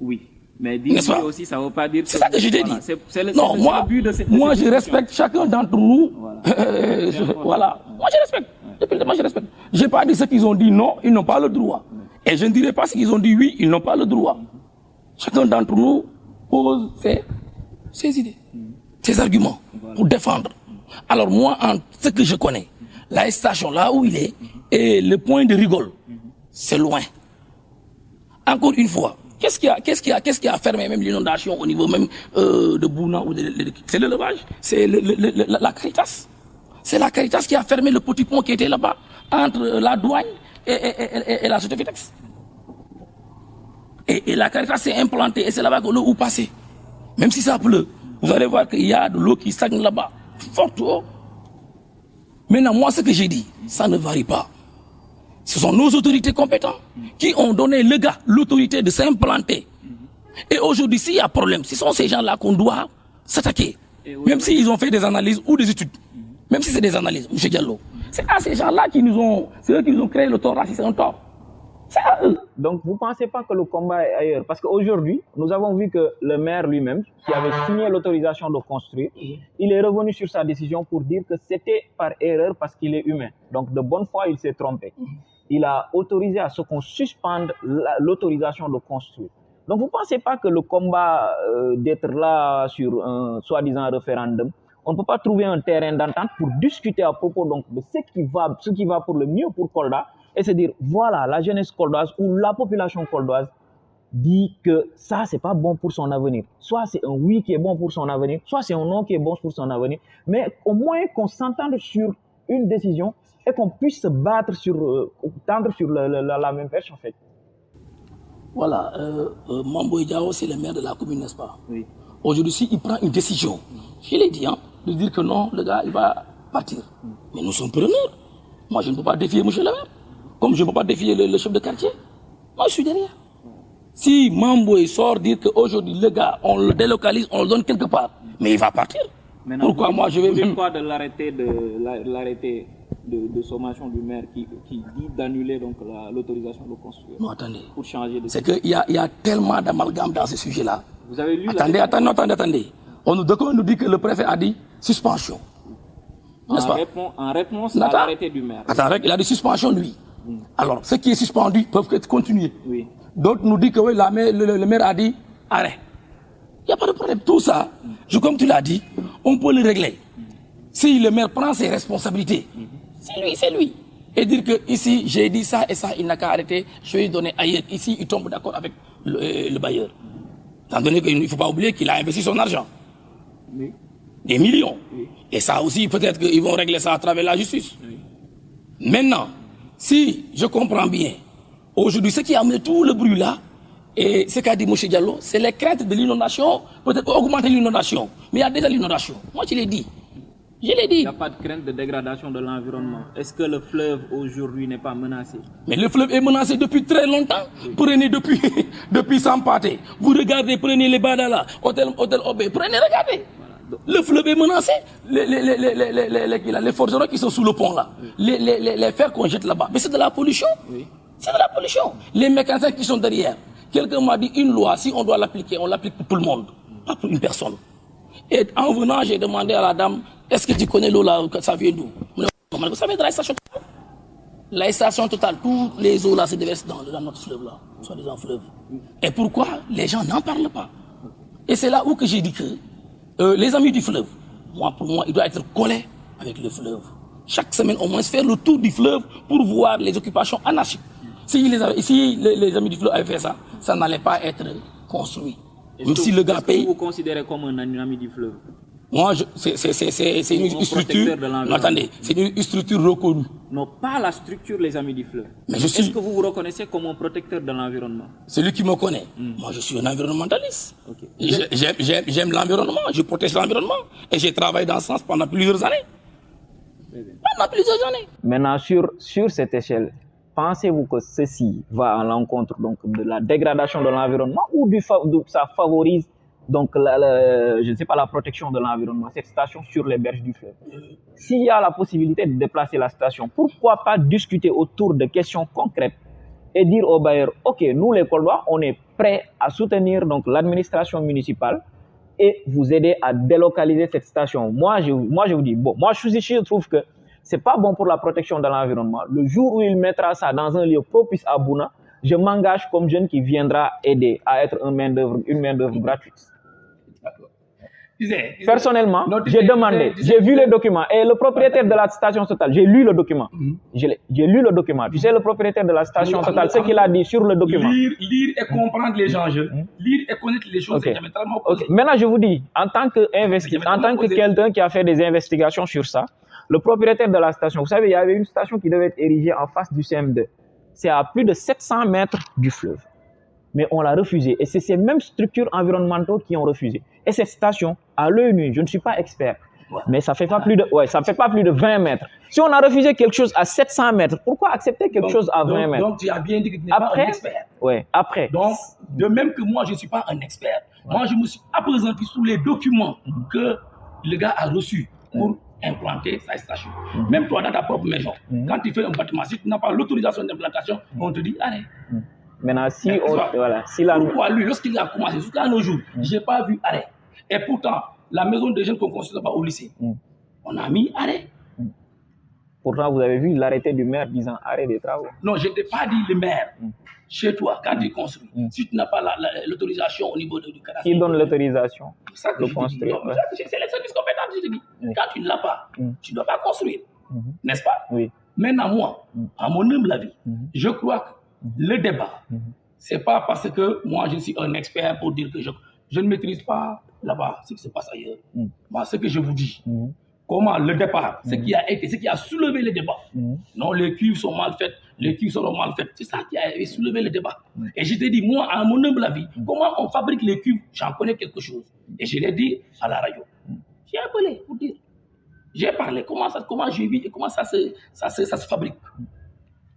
A: Oui. Mais dire aussi, ça ne veut pas dire que...
B: C'est ça que je t'ai dit.
A: Non,
B: moi, je respecte chacun d'entre nous. Voilà. Moi, je respecte. Depuis le début, je respecte. Je n'ai pas dit ce qu'ils ont dit non, ils n'ont pas le droit. Et je ne dirai pas ce qu'ils ont dit oui, ils n'ont pas le droit. Chacun d'entre nous pose ses idées, ses arguments pour défendre. Alors moi, en ce que je connais, la station là où il est et le point de rigole, c'est loin. Encore une fois, qu'est-ce qui a fermé même l'inondation au niveau même de Bouna ou c'est l'élevage, c'est la Caritas. C'est la Caritas qui a fermé le petit pont qui était là-bas entre la douane et la Sotefitex. Et la Caritas s'est implantée et c'est là-bas que l'eau passe. Même si ça pleut, vous allez voir qu'il y a de l'eau qui stagne là-bas, forte eau. Maintenant, moi, ce que j'ai dit, ça ne varie pas. Ce sont nos autorités compétentes qui ont donné le gars l'autorité de s'implanter. Et aujourd'hui, s'il y a problème, ce sont ces gens-là qu'on doit s'attaquer. Même s'ils ont fait des analyses ou des études. Même si c'est des analyses, M. Diallo. C'est à ces gens-là c'est eux qui nous ont créé le tort là, si c'est un tort. C'est à eux.
A: Donc, vous ne pensez pas que le combat est ailleurs? Parce qu'aujourd'hui, nous avons vu que le maire lui-même, qui avait signé l'autorisation de construire, il est revenu sur sa décision pour dire que c'était par erreur parce qu'il est humain. Donc, de bonne foi, il s'est trompé. Il a autorisé à ce qu'on suspende l'autorisation de construire. Donc, vous ne pensez pas que le combat d'être là sur un soi-disant référendum, on ne peut pas trouver un terrain d'entente pour discuter à propos donc, de ce qui va pour le mieux pour Kolda et se dire, voilà, la jeunesse koldoise ou la population koldoise dit que ça, c'est pas bon pour son avenir. Soit c'est un oui qui est bon pour son avenir, soit c'est un non qui est bon pour son avenir, mais au moins qu'on s'entende sur une décision et qu'on puisse se battre tendre sur la même perche en fait.
B: Voilà, Mambo Diao, c'est le maire de la commune, n'est-ce pas?
A: Oui.
B: Aujourd'hui, il prend une décision, je l'ai dit, de dire que non, le gars, il va partir. Mais nous sommes preneurs. Moi, je ne peux pas défier M. le maire, comme je ne peux pas défier le chef de quartier. Moi, je suis derrière. Si Mambo sort dire qu'aujourd'hui, le gars, on le délocalise, on le donne quelque part, mais il va partir.
A: Maintenant,
B: pourquoi moi, je vais même...
A: quoi de l'arrêté de sommation du maire qui dit d'annuler donc l'autorisation de construire?
B: Non, attendez.
A: Pour changer de...
B: C'est qu'il y a tellement d'amalgame dans ce sujet-là.
A: Vous avez lu
B: Attendez. On nous dit que le préfet a dit suspension. N'est-ce pas?
A: En réponse à l'arrêté du maire.
B: Attends, il a dit suspension, lui. Alors, ce qui est suspendu peuvent être continués.
A: Oui.
B: D'autres nous disent que oui, le maire a dit arrêt. Il n'y a pas de problème. Tout ça, comme tu l'as dit, on peut le régler. Si le maire prend ses responsabilités, c'est lui. Et dire que ici, j'ai dit ça et ça, il n'a qu'à arrêter, je vais lui donner ailleurs. Ici, il tombe d'accord avec le bailleur. Étant donné qu'il ne faut pas oublier qu'il a investi son argent.
A: Oui.
B: Des millions.
A: Oui.
B: Et ça aussi, peut-être qu'ils vont régler ça à travers la justice.
A: Oui.
B: Maintenant, si je comprends bien, aujourd'hui, ce qui a amené tout le bruit là, et ce qu'a dit M. Diallo, c'est les craintes de l'inondation, peut-être augmenter l'inondation. Mais il y a déjà l'inondation. Moi, je l'ai dit. Il
A: n'y a pas de crainte de dégradation de l'environnement. Est-ce que le fleuve aujourd'hui n'est pas menacé?
B: Mais le fleuve est menacé depuis très longtemps. Oui. Prenez depuis Sampaté. Vous regardez, prenez les Badala, Hôtel Obé, regardez. Voilà. Le fleuve est menacé. Les forgerons qui sont sous le pont là, oui. les fers qu'on jette là-bas. Mais c'est de la pollution. Oui. C'est de la pollution. Les mécaniciens qui sont derrière. Quelqu'un m'a dit une loi, si on doit l'appliquer, on l'applique pour tout le monde, pas pour une personne. Et en venant, j'ai demandé à la dame, est-ce que tu connais l'eau là, ça vient d'où? Ça vient de la station totale. La station totale, toutes les eaux là se déversent dans notre fleuve là, soi-disant fleuve. Et pourquoi les gens n'en parlent pas? Et c'est là où que j'ai dit que les amis du fleuve, pour moi, ils doivent être collés avec le fleuve. Chaque semaine, au moins, faire le tour du fleuve pour voir les occupations anarchiques. Si les amis du fleuve avaient fait ça, ça n'allait pas être construit. Même si le gars paye.
A: Vous considérez comme un ami du fleuve?
B: Moi, c'est une structure. Attendez, c'est une structure reconnue.
A: Non, pas la structure, les amis du fleuve. Est-ce que vous vous reconnaissez comme un protecteur de l'environnement?
B: Celui qui me connaît. Moi, je suis un environnementaliste. Okay. J'aime l'environnement, je protège l'environnement. Et j'ai travaillé dans ce sens pendant plusieurs années.
A: Maintenant, sur cette échelle, pensez-vous que ceci va à l'encontre de la dégradation de l'environnement ou ça favorise donc je ne sais pas, la protection de l'environnement, cette station sur les berges du fleuve? S'il y a la possibilité de déplacer la station, pourquoi pas discuter autour de questions concrètes et dire aux bailleurs, ok, nous les Koldois, on est prêts à soutenir donc l'administration municipale et vous aider à délocaliser cette station. Moi, je vous dis, moi je trouve que c'est pas bon pour la protection de l'environnement. Le jour où il mettra ça dans un lieu propice à Bouna, je m'engage comme jeune qui viendra aider à être une main-d'œuvre gratuite. Personnellement, j'ai demandé, j'ai vu le document et le propriétaire de la station Total, j'ai lu le document. J'ai lu le document. Tu sais, le propriétaire de la station Total, ce qu'il a dit sur le document.
B: Lire et comprendre les enjeux. Lire et connaître les choses, c'est diamétralement opposé.
A: Maintenant, je vous dis, en tant que quelqu'un qui a fait des investigations sur ça, le propriétaire de la station, vous savez, il y avait une station qui devait être érigée en face du CM2. C'est à plus de 700 mètres du fleuve. mais on l'a refusé. Et c'est ces mêmes structures environnementales qui ont refusé. Et cette station, à l'œil nu, je ne suis pas expert, mais ça fait pas plus de, ça fait pas plus de 20 mètres. Si on a refusé quelque chose à 700 mètres, pourquoi accepter quelque chose à 20 mètres?
B: Donc, tu as bien dit que tu n'es pas un expert.
A: Oui, après.
B: Donc, de même que moi, je ne suis pas un expert, moi, je me suis appesanti sur les documents que le gars a reçus pour implanter sa station. Même toi, dans ta propre maison, quand tu fais un bâtiment, si tu n'as pas l'autorisation d'implantation, on te dit arrête.
A: Maintenant, si
B: pourquoi lui, lorsqu'il a commencé, jusqu'à nos jours, je n'ai pas vu arrêt. Et pourtant, la maison des jeunes qu'on construit au lycée, on a mis arrêt.
A: Pourtant, vous avez vu l'arrêté du maire disant arrêt des travaux.
B: Non, je ne t'ai pas dit le maire. Chez toi, quand tu construis, si tu n'as pas l'autorisation au niveau du cadastre.
A: Qui donne l'autorisation
B: de construire? C'est les services compétents, je te dis. Quand tu ne l'as pas, tu ne dois pas construire. N'est-ce pas?
A: Oui.
B: Maintenant, moi, à mon humble avis, je crois que le débat, ce n'est pas parce que moi, je suis un expert pour dire que je ne maîtrise pas là-bas ce qui se passe ailleurs. Moi, ce que je vous dis, comment le départ, ce qui a soulevé le débat. Non, les cuves sont mal faites, les cuves sont mal faites. C'est ça qui a soulevé le débat. Et je te dis, moi, à mon humble avis, comment on fabrique les cuves, j'en connais quelque chose. Et je l'ai dit à la radio. J'ai appelé pour dire. J'ai parlé, comment j'ai vu et comment ça se fabrique.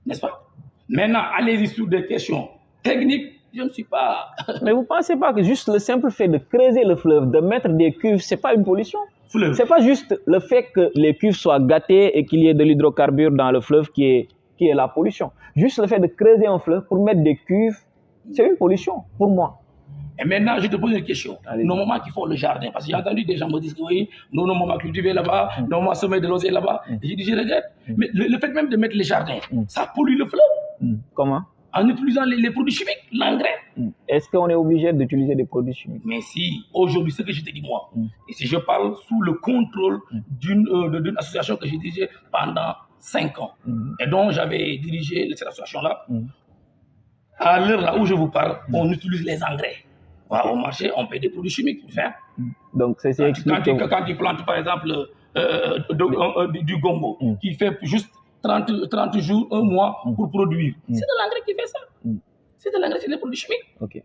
B: N'est-ce pas? Maintenant, allez-y sur des questions techniques, je ne suis pas...
A: Mais vous ne pensez pas que juste le simple fait de creuser le fleuve, de mettre des cuves, ce n'est pas une pollution? Ce n'est pas juste le fait que les cuves soient gâtées et qu'il y ait de l'hydrocarbure dans le fleuve qui est la pollution. Juste le fait de creuser un fleuve pour mettre des cuves, c'est une pollution pour moi.
B: Et maintenant, je te pose une question. Nos mamans qui font le jardin, parce que j'ai entendu des gens me dire que oui, nos mamans cultivent là-bas, nos mamans semer de l'osier là-bas. Et j'ai dit, je regrette. Mais le fait même de mettre les jardins, ça pollue le fleuve.
A: Comment?
B: En utilisant les produits chimiques, l'engrais.
A: Est-ce qu'on est obligé d'utiliser des produits chimiques?
B: Mais si, aujourd'hui, ce que je te dis moi, et si je parle sous le contrôle d'une association que j'ai dirigée pendant 5 ans, et dont j'avais dirigé cette association-là, à l'heure là où je vous parle, on utilise les engrais. On va au marché, on paye des produits chimiques pour faire.
A: Donc, c'est
B: quand tu plantes, par exemple, du gombo, qui fait juste 30 jours, 1 mois pour produire. C'est de l'engrais qui fait ça. C'est de l'engrais, c'est des produits chimiques.
A: Ok.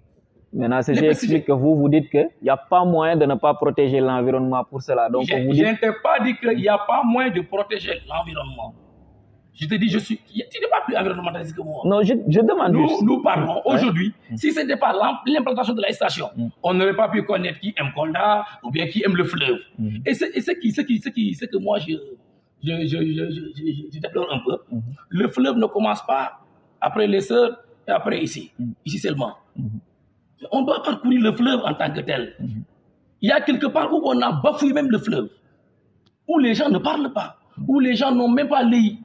A: Maintenant, ceci explique que vous dites qu'il n'y a pas moyen de ne pas protéger l'environnement pour cela. Donc,
B: je ne t'ai pas dit qu'il n'y a pas moyen de protéger l'environnement. Je te dis, tu n'es pas plus environnementaliste que moi.
A: Non, je demande juste.
B: Nous parlons aujourd'hui, si ce n'était pas l'implantation de la station, on n'aurait pas pu connaître qui aime Kolda ou bien qui aime le fleuve. Et c'est que moi, je déplore un peu. Le fleuve ne commence pas après les Sœurs et après ici. Ici seulement. On doit parcourir le fleuve en tant que tel. Il y a quelque part où on a bafoué même le fleuve, où les gens ne parlent pas, où les gens n'ont même pas lu.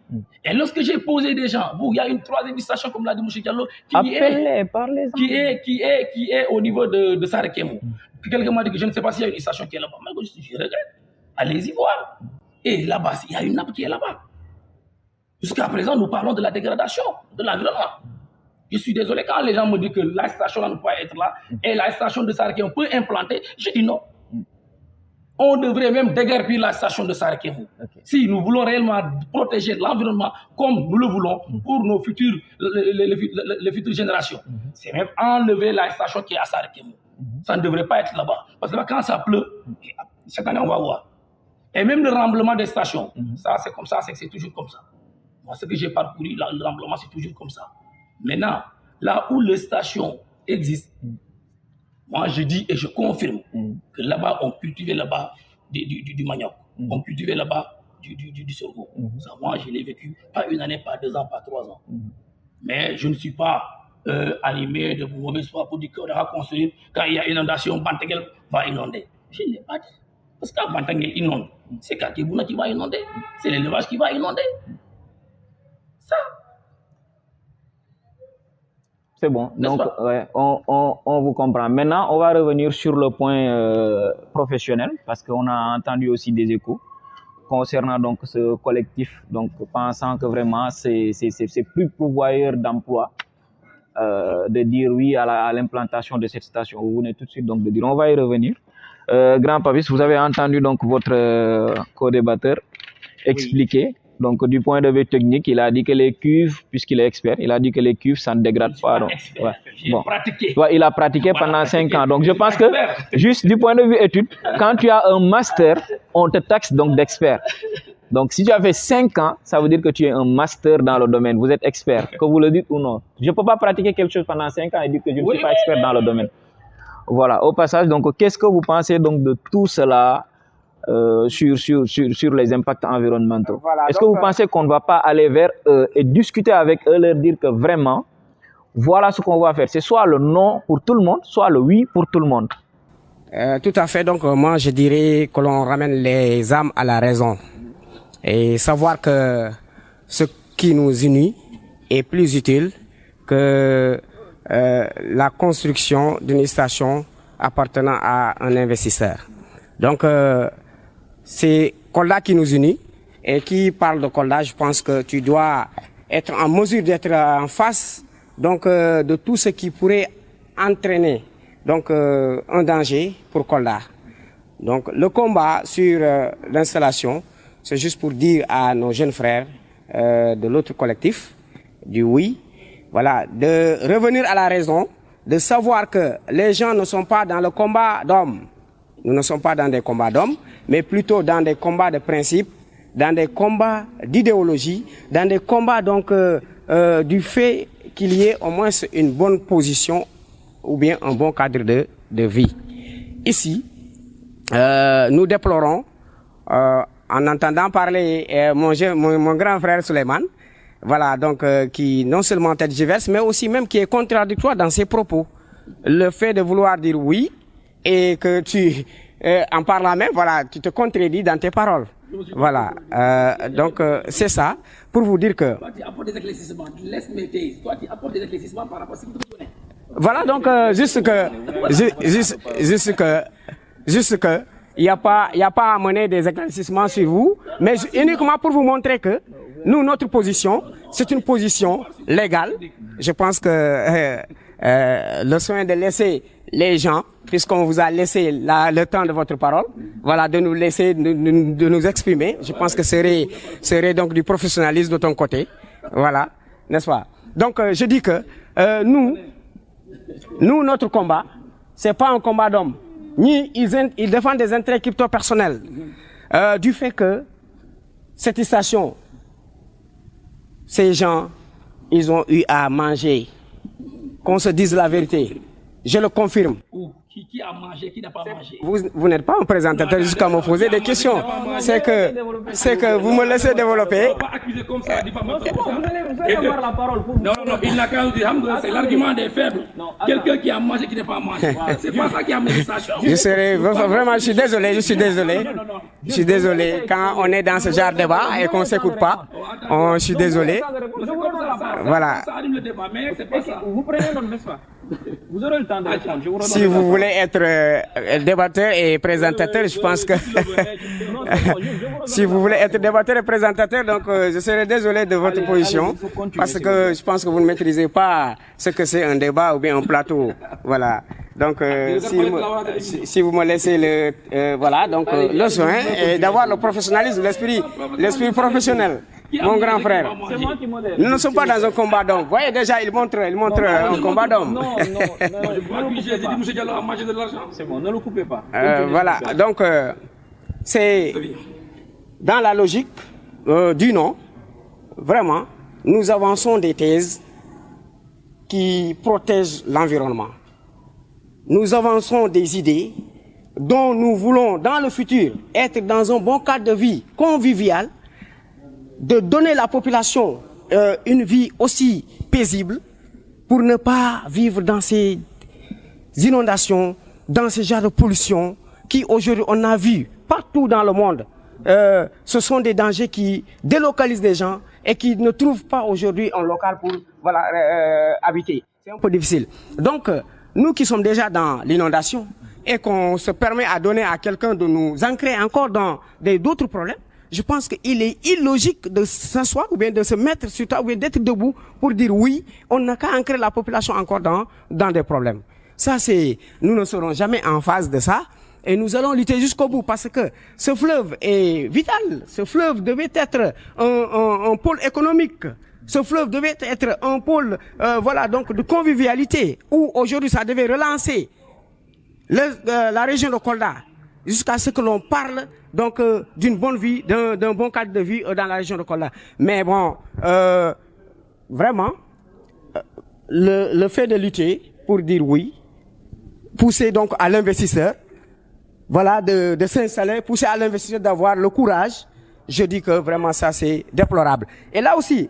B: Et lorsque j'ai posé des gens, il y a une 3e station, comme l'a dit M. Diallo, qui est au niveau de Sarekemo. Quelqu'un m'a dit que je ne sais pas s'il y a une station qui est là-bas. Mais je regrette. Allez-y voir. Et là-bas, il y a une nappe qui est là-bas. Jusqu'à présent, nous parlons de la dégradation de l'environnement. Je suis désolé quand les gens me disent que la station ne peut pas être là et la station de Sarekemo peut implanter. Je dis non. On devrait même déguerpir la station de Sarekemo. Si nous voulons réellement protéger l'environnement comme nous le voulons pour nos futures, les futures générations, c'est même enlever la station qui est à Sarekemo. Ça ne devrait pas être là-bas. Parce que là, quand ça pleut, cette année, on va voir. Et même le remblement des stations, ça c'est comme ça, c'est toujours comme ça. Moi, ce que j'ai parcouru, le remblement, c'est toujours comme ça. Maintenant, là où les stations existent, moi je dis et je confirme que là-bas, on cultivait là-bas du manioc, on cultivait là-bas du sorgho. Ça, moi, je l'ai vécu, pas 1 année, pas 2 ans, pas 3 ans. Mais je ne suis pas animé de mauvaise foi pour dire qu'on va construire, quand il y a inondation, Banteguel va inonder. Je ne l'ai pas dit. Parce que quand Banteguel inonde, c'est Kakebouna qui va inonder, c'est l'élevage qui va inonder. Ça.
A: C'est bon. Donc, ouais, on vous comprend. Maintenant, on va revenir sur le point professionnel, parce qu'on a entendu aussi des échos concernant donc ce collectif, donc pensant que vraiment c'est plus pourvoyeur d'emploi de dire oui à l'implantation de cette station. Vous venez tout de suite donc de dire, on va y revenir. Grand Papis, vous avez entendu donc votre co-débatteur expliquer Donc, du point de vue technique, il a dit que les cuves, puisqu'il est expert, il a dit que les cuves, ça ne dégrade pas. Donc, ouais. Bon. Ouais, il a pratiqué pendant 5 ans. Donc, je pense que, juste du point de vue étude, quand tu as un master, on te taxe donc d'expert. Donc, si tu as fait 5 ans, ça veut dire que tu es un master dans le domaine. Vous êtes expert, que vous le dites ou non. Je ne peux pas pratiquer quelque chose pendant 5 ans et dire que je ne suis pas expert dans le domaine. Voilà, au passage, donc, qu'est-ce que vous pensez donc de tout cela sur les impacts environnementaux? Voilà, est-ce que vous pensez qu'on ne va pas aller vers eux et discuter avec eux, leur dire que vraiment, voilà ce qu'on va faire. C'est soit le non pour tout le monde, soit le oui pour tout le monde.
C: Tout à fait. Donc, moi, je dirais que l'on ramène les âmes à la raison. Et savoir que ce qui nous unit est plus utile que la construction d'une station appartenant à un investisseur. Donc, c'est Kolda qui nous unit. Et qui parle de Kolda, je pense que tu dois être en mesure d'être en face donc, de tout ce qui pourrait entraîner donc, un danger pour Kolda. Donc, le combat sur l'installation, c'est juste pour dire à nos jeunes frères de l'autre collectif, du oui, voilà, de revenir à la raison, de savoir que les gens ne sont pas dans le combat d'hommes. Nous ne sommes pas dans des combats d'hommes, mais plutôt dans des combats de principe, dans des combats d'idéologie, dans des combats donc du fait qu'il y ait au moins une bonne position ou bien un bon cadre de vie. Ici, nous déplorons en entendant parler mon grand frère Souleymane, voilà, donc qui non seulement tergiverse, mais aussi même qui est contradictoire dans ses propos. Le fait de vouloir dire oui et que tu, en parlant même, voilà, tu te contredis dans tes paroles. Voilà, donc c'est ça, pour vous dire que... Toi, tu apportes des éclaircissements, tu laisses mes thèses, toi, tu apportes des éclaircissements par rapport à ce que tu connais. Voilà, donc juste que il n'y a pas à mener des éclaircissements sur vous, mais uniquement pour vous montrer que nous, notre position, c'est une position légale. Je pense que le soin de laisser les gens, puisqu'on vous a laissé le temps de votre parole, voilà, de nous laisser, de nous exprimer, je pense que serait donc du professionnalisme de ton côté, voilà, n'est-ce pas? Donc je dis que nous, notre combat, c'est pas un combat d'hommes. Ni ils défendent des intérêts crypto-personnels. Du fait que cette station, ces gens, ils ont eu à manger. Qu'on se dise la vérité. Je le confirme.
B: Qui a mangé, qui n'a pas mangé?
C: Vous n'êtes pas un présentateur jusqu'à me poser des questions. C'est que vous me laissez développer.
B: On va pas accuser comme ça, vous allez avoir la parole pour vous. Non, il n'a qu'à dire, c'est l'argument des faibles. Quelqu'un qui a mangé, qui n'a pas mangé. C'est pas ça qui a amené les stations.
C: Vraiment, je suis désolé. Quand on est dans ce genre de débat et qu'on ne s'écoute pas, je suis désolé. Voilà.
A: Vous prenez notre n'est-ce pas? Vous aurez le temps de répondre.
C: Si vous voulez être débatteur et présentateur, je pense que si vous voulez être débatteur et présentateur, donc je serai désolé de votre position parce que je pense que vous ne maîtrisez pas ce que c'est un débat ou bien un plateau. Voilà. Donc si vous me laissez voilà, donc le soin et d'avoir le professionnalisme, l'esprit professionnel. Mon grand frère, nous ne sommes pas dans un combat d'hommes. Vous voyez déjà, il montre un combat d'hommes.
A: Non. C'est bon, ne le coupez pas.
C: Voilà, donc c'est dans la logique du non. Vraiment, nous avançons des thèses qui protègent l'environnement. Nous avançons des idées dont nous voulons, dans le futur, être dans un bon cadre de vie convivial, de donner à la population une vie aussi paisible pour ne pas vivre dans ces inondations, dans ce genre de pollution qui aujourd'hui on a vu partout dans le monde. Ce sont des dangers qui délocalisent les gens et qui ne trouvent pas aujourd'hui un local pour habiter. C'est un peu difficile. Donc nous qui sommes déjà dans l'inondation et qu'on se permet à donner à quelqu'un de nous ancrer encore dans d'autres problèmes, je pense qu'il est illogique de s'asseoir ou bien de se mettre sur toi ou bien d'être debout pour dire oui, on n'a qu'à ancrer la population encore dans des problèmes. Ça, nous ne serons jamais en phase de ça. et nous allons lutter jusqu'au bout parce que ce fleuve est vital. Ce fleuve devait être un pôle économique. Ce fleuve devait être un pôle, voilà, donc de convivialité où aujourd'hui ça devait relancer la région de Kolda jusqu'à ce que l'on parle donc d'une bonne vie, d'un bon cadre de vie dans la région de Kolda. Mais bon, vraiment, le fait de lutter pour dire oui, pousser donc à l'investisseur, voilà, de s'installer, pousser à l'investisseur d'avoir le courage, je dis que vraiment ça c'est déplorable. Et là aussi,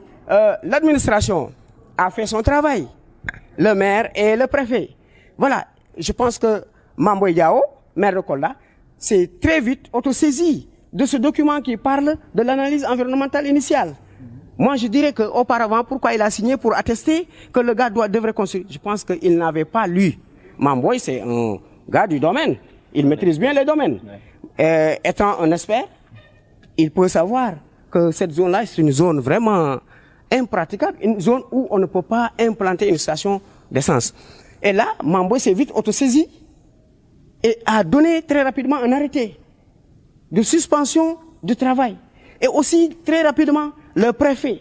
C: l'administration a fait son travail, le maire et le préfet. Voilà, je pense que Mamboy Diao, maire de Kolda, s'est très vite autosaisi de ce document qui parle de l'analyse environnementale initiale. Moi, je dirais qu'auparavant, pourquoi il a signé pour attester que le gars devrait construire? Je pense qu'il n'avait pas lu. Mamboy, c'est un gars du domaine. Il maîtrise bien les domaines. Étant un expert, il peut savoir que cette zone-là, c'est une zone vraiment impraticable, une zone où on ne peut pas implanter une station d'essence. Et là, Mamboy s'est vite autosaisi et a donné très rapidement un arrêté de suspension du travail. Et aussi, très rapidement, le préfet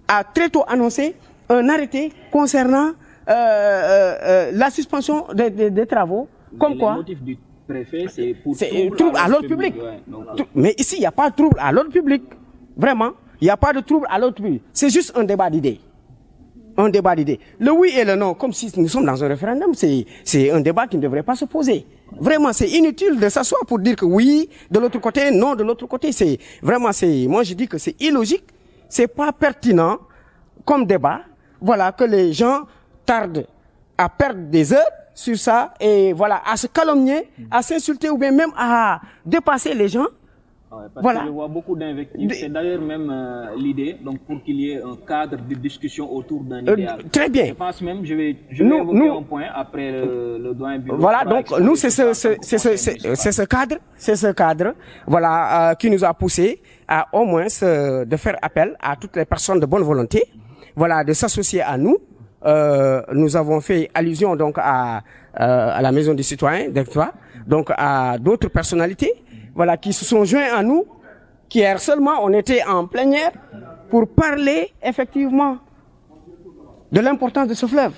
C: a très tôt annoncé un arrêté concernant la suspension des travaux. Comme quoi,
A: le motif du préfet, c'est pour
C: trouble à l'ordre public.
A: Ouais, donc,
C: mais ici, il n'y a pas de trouble à l'ordre public. Vraiment, il n'y a pas de trouble à l'ordre public. C'est juste un débat d'idées. Un débat d'idées. Le oui et le non, comme si nous sommes dans un référendum, c'est un débat qui ne devrait pas se poser. Vraiment, c'est inutile de s'asseoir pour dire que oui, de l'autre côté, non, de l'autre côté. C'est vraiment, moi je dis que c'est illogique, c'est pas pertinent comme débat. Voilà, que les gens tardent à perdre des heures sur ça et voilà, à se calomnier, à s'insulter ou bien même à dépasser les gens.
A: parce
C: voilà.
A: que je vois beaucoup d'invectives. C'est d'ailleurs même l'idée, donc pour qu'il y ait un cadre de discussion autour d'un idéal.
C: Très bien.
A: Je pense même, je vais évoquer un point après le doyen Bilo.
C: Voilà, donc nous c'est ce cadre, voilà, qui nous a poussé à au moins de faire appel à toutes les personnes de bonne volonté, voilà, de s'associer à nous. Nous avons fait allusion donc à la Maison des Citoyens d'Ectois, donc à d'autres personnalités, voilà, qui se sont joints à nous, qui hier seulement on était en plénière pour parler effectivement de l'importance de ce fleuve.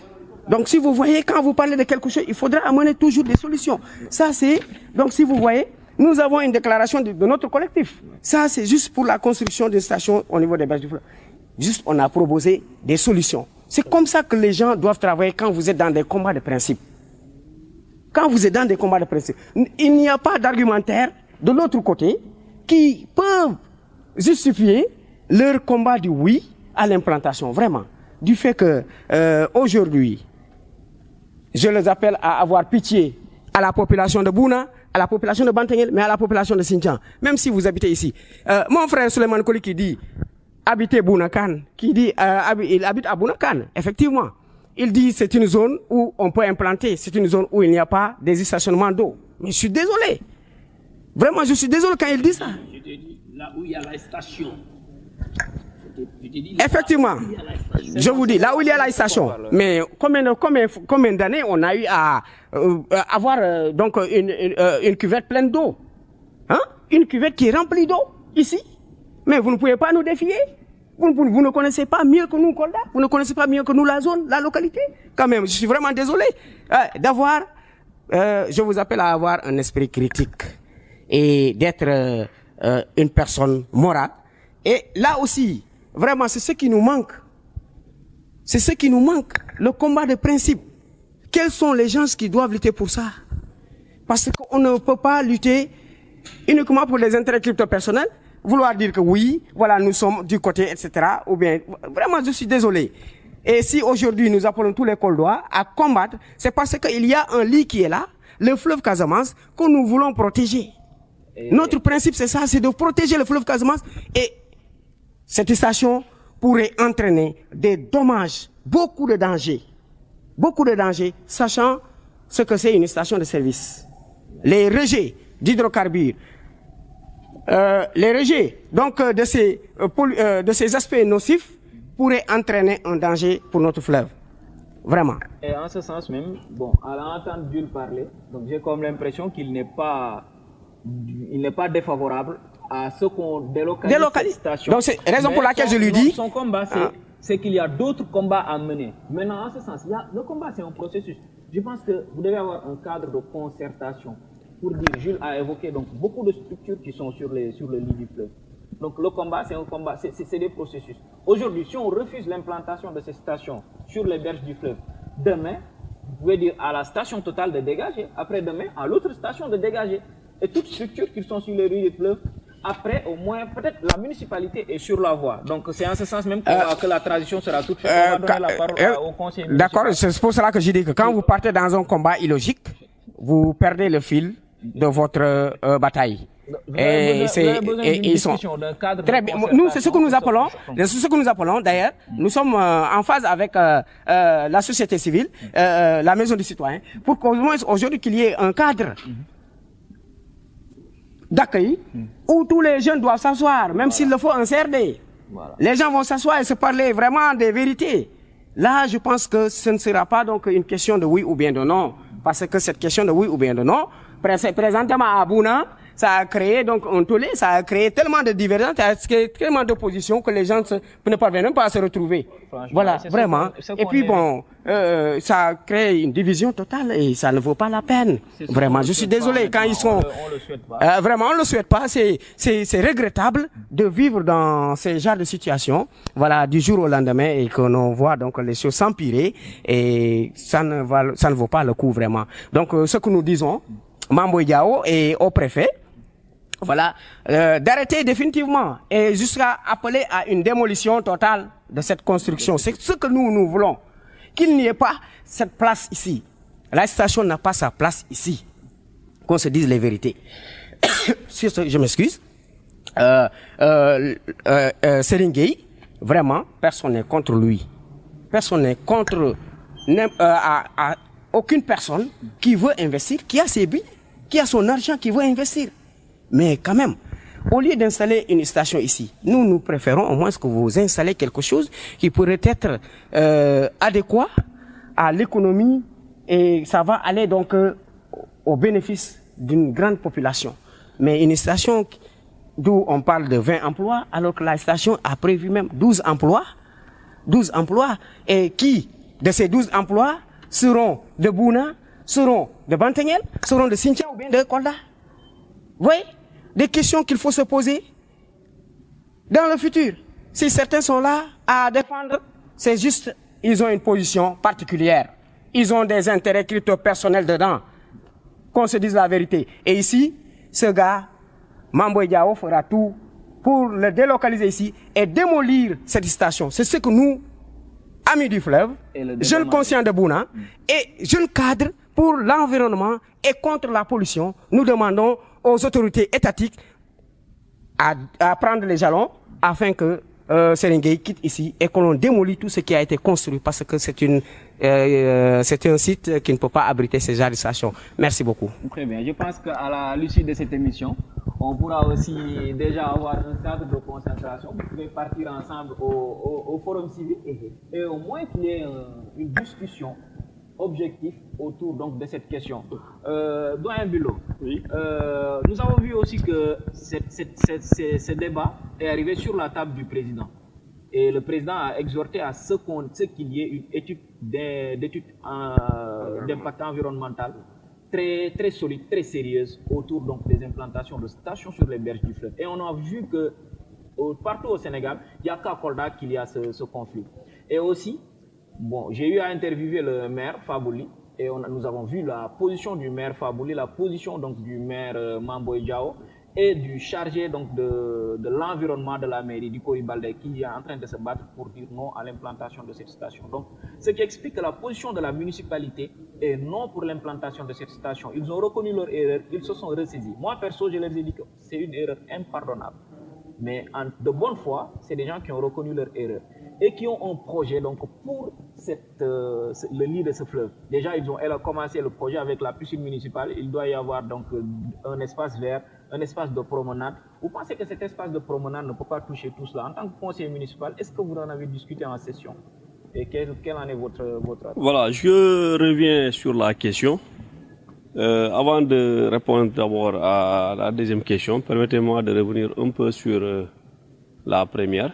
C: Donc si vous voyez, quand vous parlez de quelque chose, il faudra amener toujours des solutions. Ça c'est, donc si vous voyez, nous avons une déclaration de notre collectif. Ça c'est juste pour la construction d'une station au niveau des berges du fleuve. Juste on a proposé des solutions. C'est comme ça que les gens doivent travailler quand vous êtes dans des combats de principe. Quand vous êtes dans des combats de principe, il n'y a pas d'argumentaire de l'autre côté qui peuvent justifier leur combat du oui à l'implantation, vraiment. Du fait que aujourd'hui, je les appelle à avoir pitié à la population de Bouna, à la population de Bantangel, mais à la population de Xinjiang, même si vous habitez ici. Mon frère Suleiman Koli qui dit habiter Bounakan, qui dit il habite à Bounakan, effectivement. Il dit c'est une zone où on peut implanter, c'est une zone où il n'y a pas des stationnements d'eau. Mais je suis désolé. Vraiment, je suis désolé quand il dit ça.
B: Je te dis, là où il y a la station.
C: Effectivement, je vous dis, là où il y a la station. Mais combien d'années on a eu à avoir donc une cuvette pleine d'eau, hein? Une cuvette qui est remplie d'eau, ici. Mais vous ne pouvez pas nous défier. Vous ne connaissez pas mieux que nous, Kolda. Vous ne connaissez pas mieux que nous la zone, la localité. Quand même, je suis vraiment désolé d'avoir, je vous appelle à avoir un esprit critique et d'être une personne morale. Et là aussi, vraiment, c'est ce qui nous manque. C'est ce qui nous manque, le combat de principe. Quels sont les gens qui doivent lutter pour ça? Parce qu'on ne peut pas lutter uniquement pour les intérêts crypto-personnels, vouloir dire que oui, voilà, nous sommes du côté, etc. Ou bien, vraiment, je suis désolé. Et si aujourd'hui nous appelons tous les Koldois à combattre, c'est parce qu'il y a un lit qui est là, le fleuve Casamance, que nous voulons protéger. Notre principe, c'est ça, c'est de protéger le fleuve Casamance. Et cette station pourrait entraîner des dommages, beaucoup de dangers, sachant ce que c'est une station de service. Les rejets d'hydrocarbures, les rejets donc de ces aspects nocifs pourraient entraîner un danger pour notre fleuve. vraiment.
A: Et en ce sens même, bon, à l'entendre Jules parler, donc j'ai comme l'impression qu'il n'est pas défavorable à ce qu'on délocalise cette station.
C: Donc c'est raison pour laquelle je lui dis...
A: Son combat, c'est qu'il y a d'autres combats à mener. Maintenant, en ce sens, le combat, c'est un processus. Je pense que vous devez avoir un cadre de concertation. Pour dire, Jules a évoqué donc beaucoup de structures qui sont sur le lit du fleuve. Donc le combat, c'est un combat, c'est des processus. Aujourd'hui, si on refuse l'implantation de ces stations sur les berges du fleuve, demain, vous pouvez dire à la station totale de dégager, après-demain, à l'autre station de dégager. Et toutes structures qui sont sur les rues du fleuve, après, au moins, peut-être la municipalité est sur la voie. Donc c'est en ce sens même que la transition sera toute faite. On va donner la parole au conseil municipal.
C: D'accord, c'est pour cela que je dis que quand vous partez dans un combat illogique, vous perdez le fil de votre bataille. Ils sont très bien. Nous, c'est ce que nous appelons, d'ailleurs, nous sommes en phase avec la société civile, la maison du citoyen, pour qu'au moins aujourd'hui qu'il y ait un cadre d'accueil où tous les jeunes doivent s'asseoir, même s'il le faut un CRD. Voilà. Les gens vont s'asseoir et se parler vraiment des vérités. Là, je pense que ce ne sera pas donc une question de oui ou bien de non, parce que cette question de oui ou bien de non, présentement à Bouna, ça a créé donc un tollé, ça a créé tellement de divergences, ça a créé tellement d'opposition que les gens ne parviennent même pas à se retrouver. Voilà, vraiment. Et puis bon, ça crée une division totale et ça ne vaut pas la peine. Vraiment, je suis désolé quand ils sont...
A: On le souhaite pas.
C: Vraiment, on ne le souhaite pas. C'est regrettable de vivre dans ces genres de situations, voilà, du jour au lendemain et que l'on voit donc les choses s'empirer et ça ne vaut pas le coup vraiment. Donc, ce que nous disons, Mambo Diao et au préfet, voilà, d'arrêter définitivement et jusqu'à appeler à une démolition totale de cette construction. C'est ce que nous voulons. Qu'il n'y ait pas cette place ici. La station n'a pas sa place ici. Qu'on se dise les vérités. Je m'excuse. Serengei, vraiment, personne n'est contre lui. Personne n'est contre aucune personne qui veut investir, qui a ses billes, qui a son argent, qui veut investir. Mais quand même, au lieu d'installer une station ici, nous préférons au moins que vous installez quelque chose qui pourrait être adéquat à l'économie et ça va aller donc au bénéfice d'une grande population. Mais une station d'où on parle de 20 emplois, alors que la station a prévu même 12 emplois. 12 emplois. Et qui, de ces 12 emplois, seront de Bouna, seront de Bantangel, seront de Sintia ou bien de Kolda? Vous voyez? Des questions qu'il faut se poser dans le futur. Si certains sont là à défendre, c'est juste, ils ont une position particulière. Ils ont des intérêts crypto-personnels dedans. Qu'on se dise la vérité. Et ici, ce gars, Mambo Diao, fera tout pour le délocaliser ici et démolir cette station. C'est ce que nous, amis du fleuve, jeunes conscients de Bouna et jeunes cadres pour l'environnement et contre la pollution, nous demandons aux autorités étatiques à prendre les jalons afin que Serengei quitte ici et que l'on démolit tout ce qui a été construit parce que c'est un site qui ne peut pas abriter ces genres de stations. Merci beaucoup.
A: Très bien. Je pense qu'à l'issue de cette émission, on pourra aussi déjà avoir un cadre de concentration. Vous pouvez partir ensemble au forum civil et au moins qu'il y ait une discussion objectif autour donc de cette question. Doyen Bilo, oui. Nous avons vu aussi que ce débat est arrivé sur la table du président. Et le président a exhorté à ce qu'il y ait une étude d'impact environnemental très, très solide, très sérieuse autour donc des implantations de stations sur les berges du fleuve. Et on a vu que partout au Sénégal, il n'y a qu'à Kolda qu'il y a ce conflit. Et aussi, bon, j'ai eu à interviewer le maire Fabouli et nous avons vu la position du maire Fabouli, la position donc du maire Mambo Diao et du chargé donc de l'environnement de la mairie du Koribalde qui est en train de se battre pour dire non à l'implantation de cette station. Donc, ce qui explique que la position de la municipalité est non pour l'implantation de cette station. Ils ont reconnu leur erreur, ils se sont ressaisis. Moi, perso, je leur ai dit que c'est une erreur impardonnable. Mais de bonne foi, c'est des gens qui ont reconnu leur erreur et qui ont un projet donc pour le lit de ce fleuve. Déjà, elle a commencé le projet avec la piscine municipale. Il doit y avoir donc un espace vert, un espace de promenade. Vous pensez que cet espace de promenade ne peut pas toucher tout cela? En tant que conseiller municipal, est-ce que vous en avez discuté en session? Et quel en est votre avis?
D: Voilà, je reviens sur la question. Avant de répondre d'abord à la deuxième question, permettez-moi de revenir un peu sur la première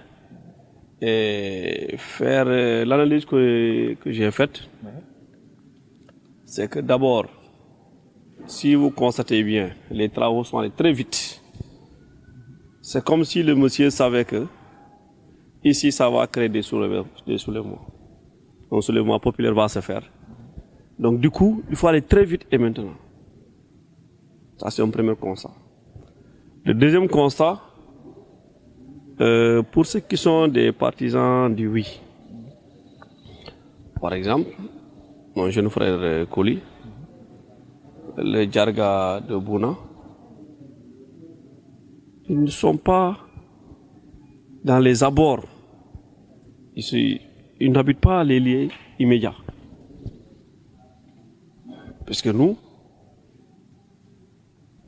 D: et faire l'analyse que j'ai faite. C'est que d'abord, si vous constatez bien, les travaux sont allés très vite. C'est comme si le monsieur savait que ici, ça va créer des soulèvements. Un soulèvement populaire va se faire. Donc du coup, il faut aller très vite et maintenant. Ça, c'est un premier constat. Le deuxième constat, pour ceux qui sont des partisans du oui, par exemple, mon jeune frère Koli, le Djarga de Bouna, ils ne sont pas dans les abords. Ils n'habitent pas les lieux immédiats. Parce que nous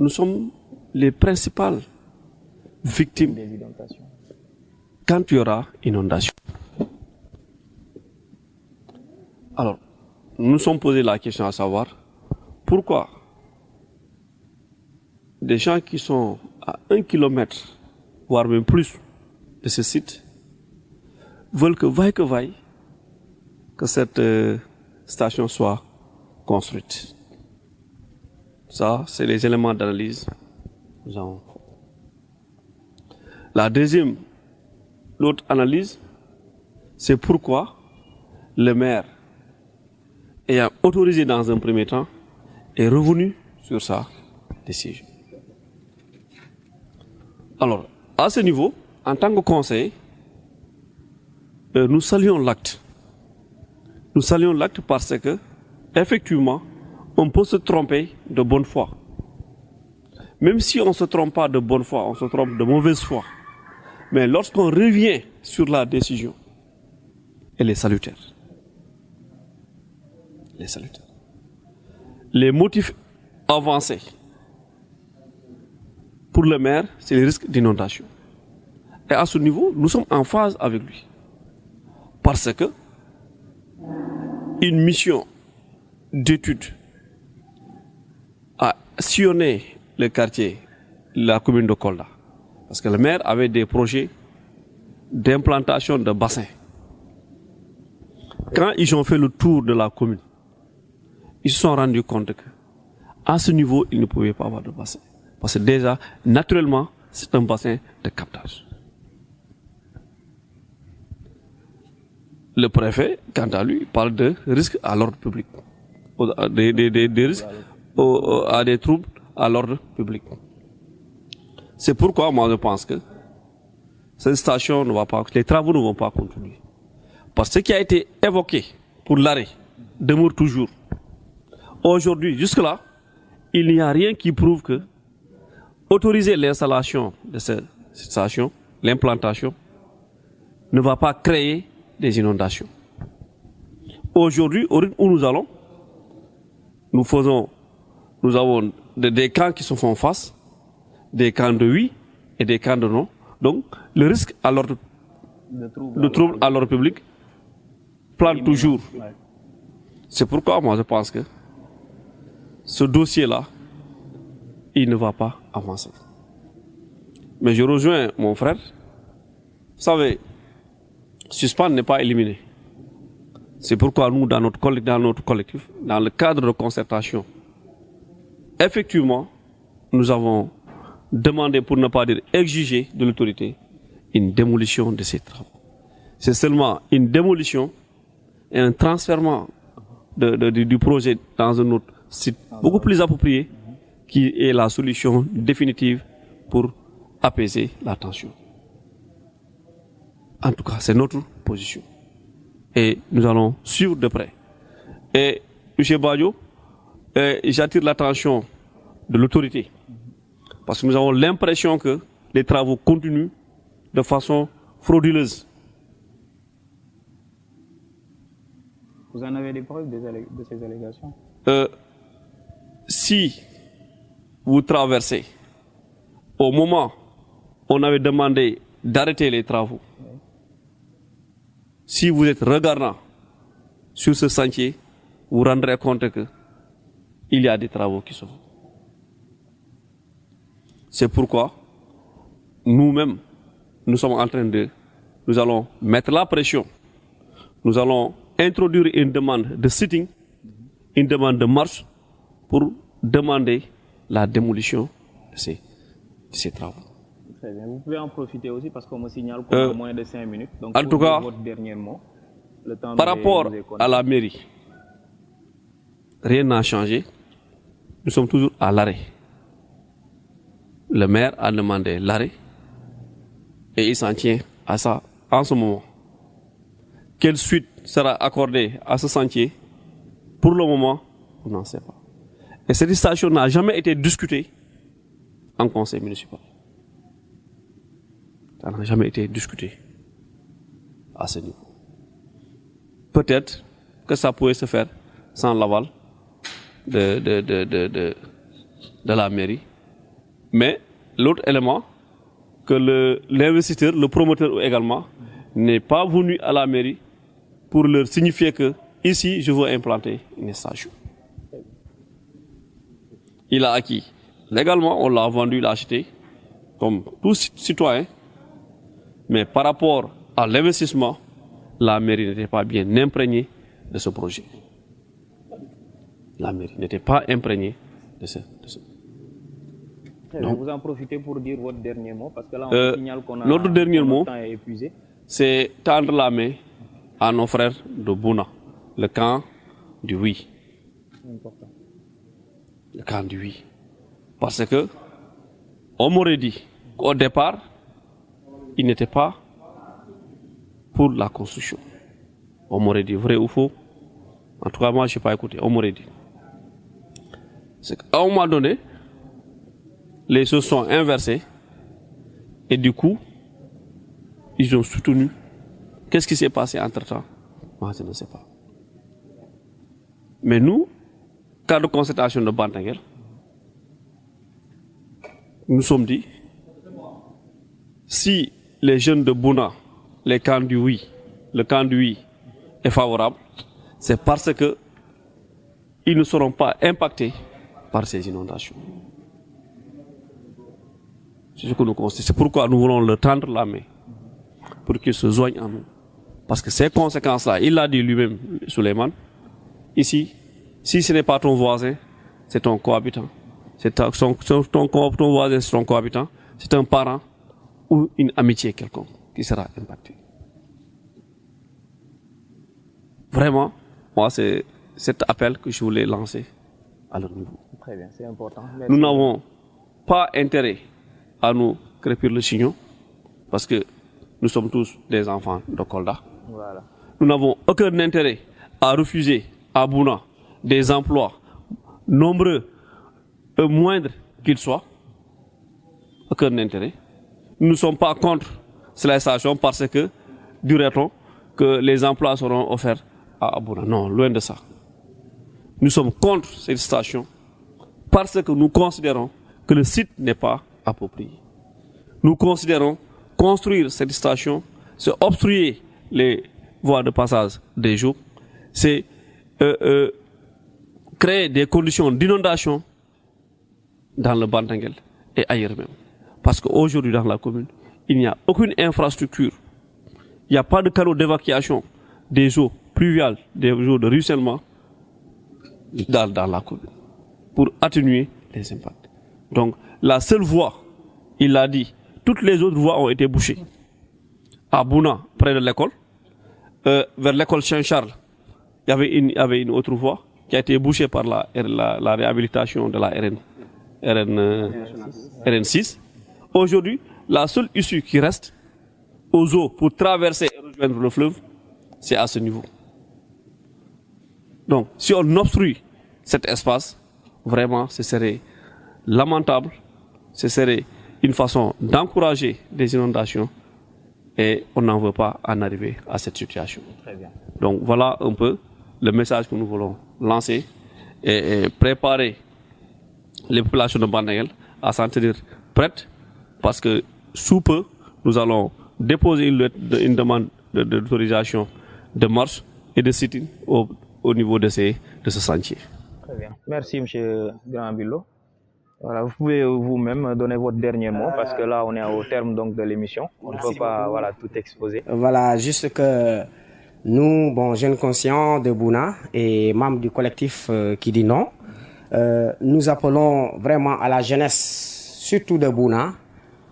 D: sommes les principales victimes
A: des inondations.
D: quand il y aura inondation. Alors, nous nous sommes posé la question à savoir pourquoi des gens qui sont à 1 kilomètre, voire même plus de ce site, veulent que vaille que cette station soit construite. Ça, c'est les éléments d'analyse que nous avons. L'autre analyse, c'est pourquoi le maire, ayant autorisé dans un premier temps, est revenu sur sa décision. Alors, à ce niveau, en tant que conseiller, nous saluons l'acte. Nous saluons l'acte parce que, effectivement, on peut se tromper de bonne foi. Même si on ne se trompe pas de bonne foi, on se trompe de mauvaise foi. Mais lorsqu'on revient sur la décision, elle est salutaire. Elle est salutaire. Les motifs avancés pour le maire, c'est le risque d'inondation. Et à ce niveau, nous sommes en phase avec lui. Parce que une mission d'étude a sillonné le quartier, la commune de Kolda. Parce que le maire avait des projets d'implantation de bassins. Quand ils ont fait le tour de la commune, ils se sont rendus compte qu'à ce niveau, ils ne pouvaient pas avoir de bassin. Parce que déjà, naturellement, c'est un bassin de captage. Le préfet, quant à lui, parle de risques à l'ordre public. Des risques à des troubles à l'ordre public. C'est pourquoi moi je pense que cette station ne va pas, les travaux ne vont pas continuer. Parce que ce qui a été évoqué pour l'arrêt demeure toujours. Aujourd'hui, jusque-là, il n'y a rien qui prouve que autoriser l'installation de cette station, l'implantation, ne va pas créer des inondations. Aujourd'hui, au rythme où nous allons, nous avons des camps qui se font face, des camps de oui et des camps de non. Donc, le risque à l'ordre, de trouble à l'ordre public plane toujours. Ouais. C'est pourquoi moi je pense que ce dossier-là, il ne va pas avancer. Mais je rejoins mon frère. Vous savez, suspendre n'est pas éliminé. C'est pourquoi nous, dans notre collectif, dans le cadre de concertation, effectivement, nous avons demandé, pour ne pas dire exiger de l'autorité, une démolition de ces travaux. C'est seulement une démolition et un transfèrement du projet dans un autre site beaucoup plus approprié qui est la solution définitive pour apaiser la tension. En tout cas, c'est notre position. Et nous allons suivre de près. Et M. Badio, j'attire l'attention de l'autorité. Parce que nous avons l'impression que les travaux continuent de façon frauduleuse.
A: Vous en avez des preuves de ces allégations?
D: Si vous traversez, au moment où on avait demandé d'arrêter les travaux, si vous êtes regardant sur ce sentier, vous vous rendrez compte que il y a des travaux qui sont. C'est pourquoi nous-mêmes, nous sommes en train nous allons mettre la pression. Nous allons introduire une demande de sitting, une demande de marche pour demander la démolition de ces travaux.
A: Très bien. Vous pouvez en profiter aussi parce qu'on me signale qu'on a moins de 5 minutes. Donc,
D: en tout cas,
A: votre dernier mot, le temps
D: par rapport à la mairie, rien n'a changé. Nous sommes toujours à l'arrêt. Le maire a demandé l'arrêt et il s'en tient à ça en ce moment. Quelle suite sera accordée à ce chantier? Pour le moment, on n'en sait pas. Et cette station n'a jamais été discutée en conseil municipal. Ça n'a jamais été discuté à ce niveau. Peut-être que ça pouvait se faire sans l'aval de la mairie. Mais l'autre élément, que l'investisseur, le promoteur également, n'est pas venu à la mairie pour leur signifier que ici, je veux implanter une station. Il a acquis. Légalement, on l'a vendu, l'a acheté, comme tout citoyen. Mais par rapport à l'investissement, la mairie n'était pas bien imprégnée de ce projet. La mairie n'était pas imprégnée de ce.
A: Donc, vous en profitez pour dire votre dernier mot, parce que là, on signale qu'on a
D: notre dernier mot,
A: temps est épuisé.
D: C'est tendre la main à nos frères de Bouna, le camp du oui.
A: Important.
D: Le camp du oui. Parce que, on m'aurait dit qu'au départ, il n'était pas pour la construction. On m'aurait dit vrai ou faux. En tout cas, moi, je n'ai pas écouté. On m'aurait dit. C'est qu'à un moment donné, les choses sont inversées et du coup, ils ont soutenu. Qu'est-ce qui s'est passé entre-temps? Moi, je ne sais pas. Mais nous, cas de concertation de Bantangel, nous sommes dit, si les jeunes de Bouna, les camps du oui, le camp du oui est favorable, c'est parce que ils ne seront pas impactés par ces inondations. C'est ce que nous constatons. C'est pourquoi nous voulons leur tendre la main pour qu'ils se joignent à nous. Parce que ces conséquences-là, il l'a dit lui-même, Souleymane, ici, si ce n'est pas ton voisin, c'est ton cohabitant. C'est ton voisin, c'est ton cohabitant, c'est un parent ou une amitié quelconque qui sera impactée. Vraiment, moi, c'est cet appel que je voulais lancer à leur niveau.
A: Très bien, c'est important. Merci.
D: Nous n'avons pas intérêt à nous crépir le chignon parce que nous sommes tous des enfants de Kolda.
A: Voilà.
D: Nous n'avons aucun intérêt à refuser à Bouna des emplois nombreux et moindres qu'ils soient. Aucun intérêt. Nous ne sommes pas contre cette station parce que, dirait-on, que les emplois seront offerts à Bouna. Non, loin de ça. Nous sommes contre cette station parce que nous considérons que le site n'est pas approprié. Nous considérons construire cette station, c'est obstruer les voies de passage des eaux, c'est créer des conditions d'inondation dans le Bantangel et ailleurs même. Parce qu'aujourd'hui dans la commune, il n'y a aucune infrastructure. Il n'y a pas de canaux d'évacuation des eaux pluviales, des eaux de ruissellement dans la commune pour atténuer les impacts. Donc la seule voie, il l'a dit, toutes les autres voies ont été bouchées. À Bouna, près de l'école, vers l'école Saint-Charles, il y avait une autre voie qui a été bouchée par la réhabilitation de la RN6. Aujourd'hui, la seule issue qui reste aux eaux pour traverser et rejoindre le fleuve, c'est à ce niveau. Donc, si on obstrue cet espace, vraiment, ce serait lamentable, ce serait une façon d'encourager des inondations et on n'en veut pas en arriver à cette situation.
A: Très bien.
D: Donc, voilà un peu le message que nous voulons lancer et préparer les populations de Bantangel à s'en tenir prêtes parce que sous peu, nous allons déposer une demande d'autorisation de marche et de sit-in au niveau de ce sentier.
A: Très bien. Merci, M. Grand Bilo. Voilà, vous pouvez vous-même donner votre dernier mot parce que là, on est au terme donc, de l'émission. On ne peut pas tout exposer.
C: Voilà, juste que nous, jeunes conscients de Bouna et membres du collectif qui dit non, nous appelons vraiment à la jeunesse, surtout de Bouna,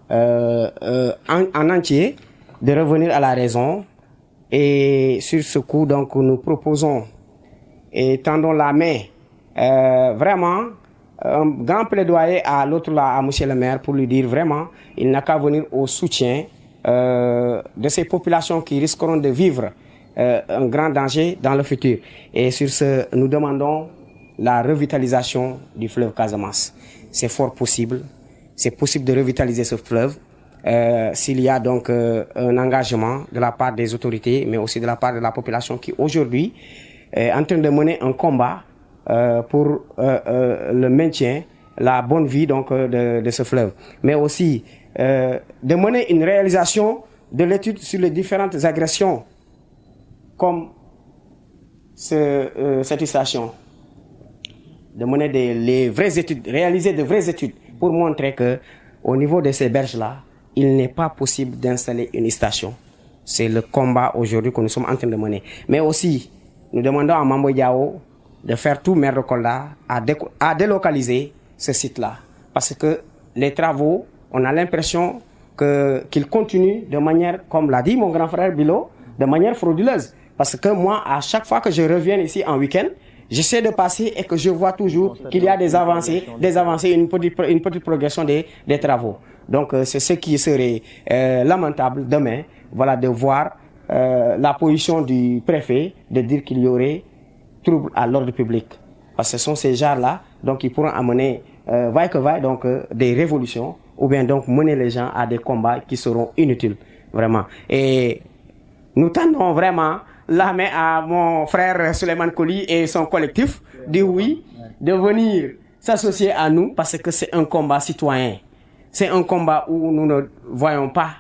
C: en entier, de revenir à la raison. Et sur ce coup, donc, nous proposons et tendons la main, vraiment, un grand plaidoyer à l'autre là, à M. le maire, pour lui dire vraiment, il n'a qu'à venir au soutien de ces populations qui risqueront de vivre un grand danger dans le futur. Et sur ce, nous demandons la revitalisation du fleuve Casamance. C'est fort possible. C'est possible de revitaliser ce fleuve s'il y a donc un engagement de la part des autorités, mais aussi de la part de la population qui aujourd'hui est en train de mener un combat pour le maintien, la bonne vie donc de ce fleuve. Mais aussi de mener une réalisation de l'étude sur les différentes agressions comme cette station. De mener les vraies études, réaliser de vraies études pour montrer que au niveau de ces berges-là, il n'est pas possible d'installer une station. C'est le combat aujourd'hui que nous sommes en train de mener. Mais aussi, nous demandons à Mambo Diao de faire tout, maire de Kolda, à délocaliser ce site-là. Parce que les travaux, on a l'impression qu'ils continuent de manière, comme l'a dit mon grand frère Bilo, de manière frauduleuse. Parce que moi, à chaque fois que je reviens ici en week-end, j'essaie de passer et que je vois toujours qu'il y a des avancées, une petite progression des travaux. Donc c'est ce qui serait lamentable demain, voilà, de voir la position du préfet de dire qu'il y aurait trouble à l'ordre public. Parce que ce sont ces gens-là, donc ils pourront amener vaille que vaille, donc des révolutions, ou bien donc mener les gens à des combats qui seront inutiles, vraiment. Et nous tendons vraiment la main à mon frère Suleiman Koli et son collectif, de venir s'associer à nous parce que c'est un combat citoyen. C'est un combat où nous ne voyons pas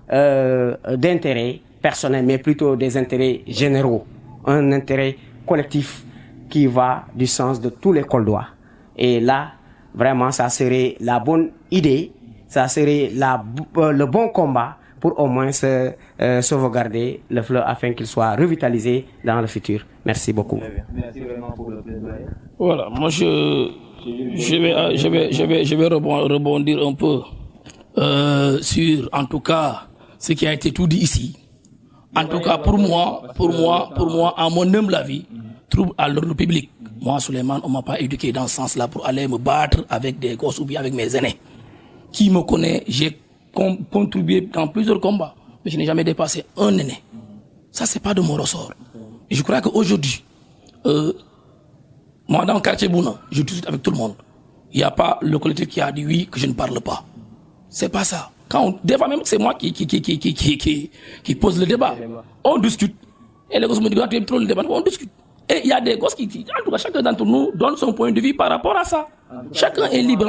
C: d'intérêt personnel, mais plutôt des intérêts généraux. Un intérêt collectif qui va du sens de tous les Koldois. Et là, vraiment, ça serait la bonne idée, ça serait le bon combat pour au moins sauvegarder le fleuve afin qu'il soit revitalisé dans le futur. Merci beaucoup.
A: Merci vraiment pour le plaidoyer.
B: Voilà, moi je vais rebondir un peu sur, en tout cas, ce qui a été tout dit ici. En tout cas, pour moi, à mon humble avis, trouble à l'ordre public. Moi, Suleiman, on m'a pas éduqué dans ce sens-là pour aller me battre avec des gosses ou bien avec mes aînés. Qui me connaît, j'ai contribué dans plusieurs combats, mais je n'ai jamais dépassé un aîné. Ça, c'est pas de mon ressort. Et je crois qu'aujourd'hui, moi, dans le quartier Bouna, je discute avec tout le monde. Il n'y a pas le collectif qui a dit oui, que je ne parle pas. C'est pas ça. Des fois même, c'est moi qui pose le débat. On discute. Et les gosses me disent, tu aimes trop le débat. On discute. Et il y a des gosses en tout cas, chacun d'entre nous donne son point de vue par rapport à ça. Chacun est libre.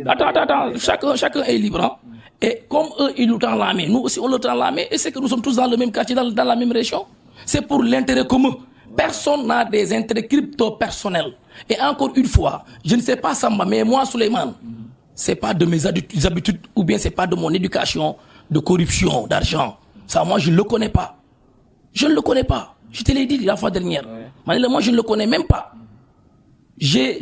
B: Attends. Chacun est libre. Et comme eux, ils nous tendent la main, nous aussi, on leur tend la main. Et c'est que nous sommes tous dans le même quartier, dans la même région. C'est pour l'intérêt commun. Personne n'a des intérêts crypto-personnels. Et encore une fois, je ne sais pas Samba, mais moi, Suleiman, c'est pas de mes habitudes ou bien c'est pas de mon éducation de corruption, d'argent. Ça, moi, je ne le connais pas. Je ne le connais pas. Je te l'ai dit la fois dernière. Moi, je ne le connais même pas. J'ai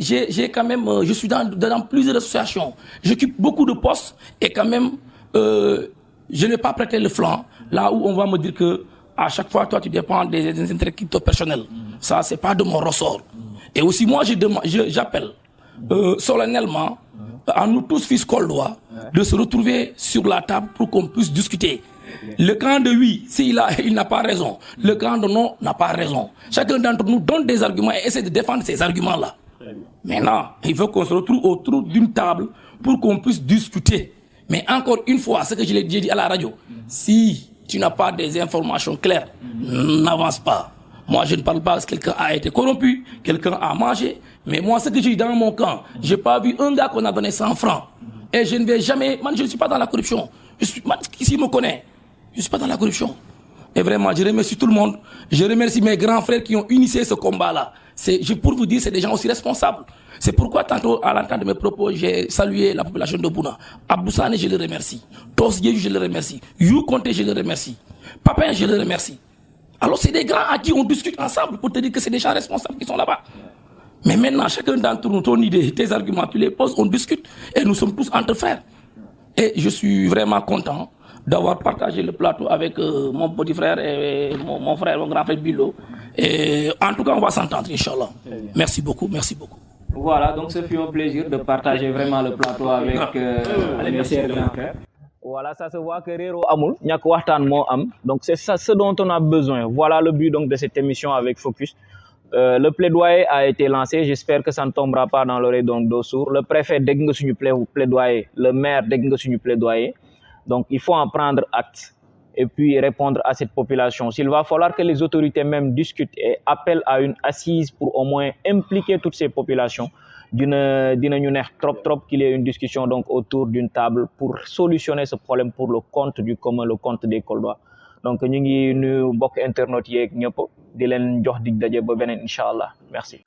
B: quand même, je suis dans plusieurs associations. J'occupe beaucoup de postes et quand même, je n'ai pas prêté le flanc là où on va me dire que à chaque fois, toi, tu dépends des intérêts crypto-personnels. Ça, c'est pas de mon ressort. Et aussi, moi, j'appelle solennellement à nous tous, fils Koldois, de se retrouver sur la table pour qu'on puisse discuter. Le camp de oui, il n'a pas raison. Le camp de non n'a pas raison. Chacun d'entre nous donne des arguments et essaie de défendre ces arguments-là. Maintenant, il faut qu'on se retrouve autour d'une table pour qu'on puisse discuter. Mais encore une fois, ce que je l'ai dit à la radio, si tu n'as pas des informations claires, n'avance pas. Moi, je ne parle pas parce que quelqu'un a été corrompu, quelqu'un a mangé. Mais moi, ce que j'ai dit dans mon camp, je n'ai pas vu un gars qu'on a donné 100 francs. Et je ne vais jamais... je ne suis pas dans la corruption. Ici, me connaît. Je ne suis pas dans la corruption. Et vraiment, je remercie tout le monde. Je remercie mes grands frères qui ont initié ce combat-là. Pour vous dire, c'est des gens aussi responsables. C'est pourquoi, tantôt, à l'entente de mes propos, j'ai salué la population de Bouna. Aboussane, je le remercie. Tos Diéju, je le remercie. You Conte, je le remercie. Papin, je le remercie. Alors, c'est des grands à qui on discute ensemble pour te dire que c'est des gens responsables qui sont là-bas. Mais maintenant, chacun d'entre nous, ton idée, tes arguments, tu les poses, on discute. Et nous sommes tous entre frères. Et je suis vraiment content d'avoir partagé le plateau avec mon petit frère et mon frère, mon grand frère Bilo. Et en tout cas, on va s'entendre, Inch'Allah. Merci beaucoup, merci beaucoup.
A: Voilà, donc ce fut un plaisir de partager vraiment le plateau avec mes chers grands frères. Voilà, ça se voit que Rero Amoul, Nyak Wahtan Mo Am. Donc c'est ça ce dont on a besoin. Voilà le but donc de cette émission avec Focus. Le plaidoyer a été lancé. J'espère que ça ne tombera pas dans l'oreille d'eau sourd. Le préfet dégg nga suñu plaidoyer, le maire dégg nga suñu plaidoyer. Donc il faut en prendre acte et puis répondre à cette population. S'il va falloir que les autorités même discutent et appellent à une assise pour au moins impliquer toutes ces populations, dinañu neex trop qu'il y ait une discussion donc autour d'une table pour solutionner ce problème pour le compte du commun, le compte des Koldois. Donc ñu ngi nuyu mbokk internautes yeeg ñëpp di leen jox dig daje ba beneen incha allah merci.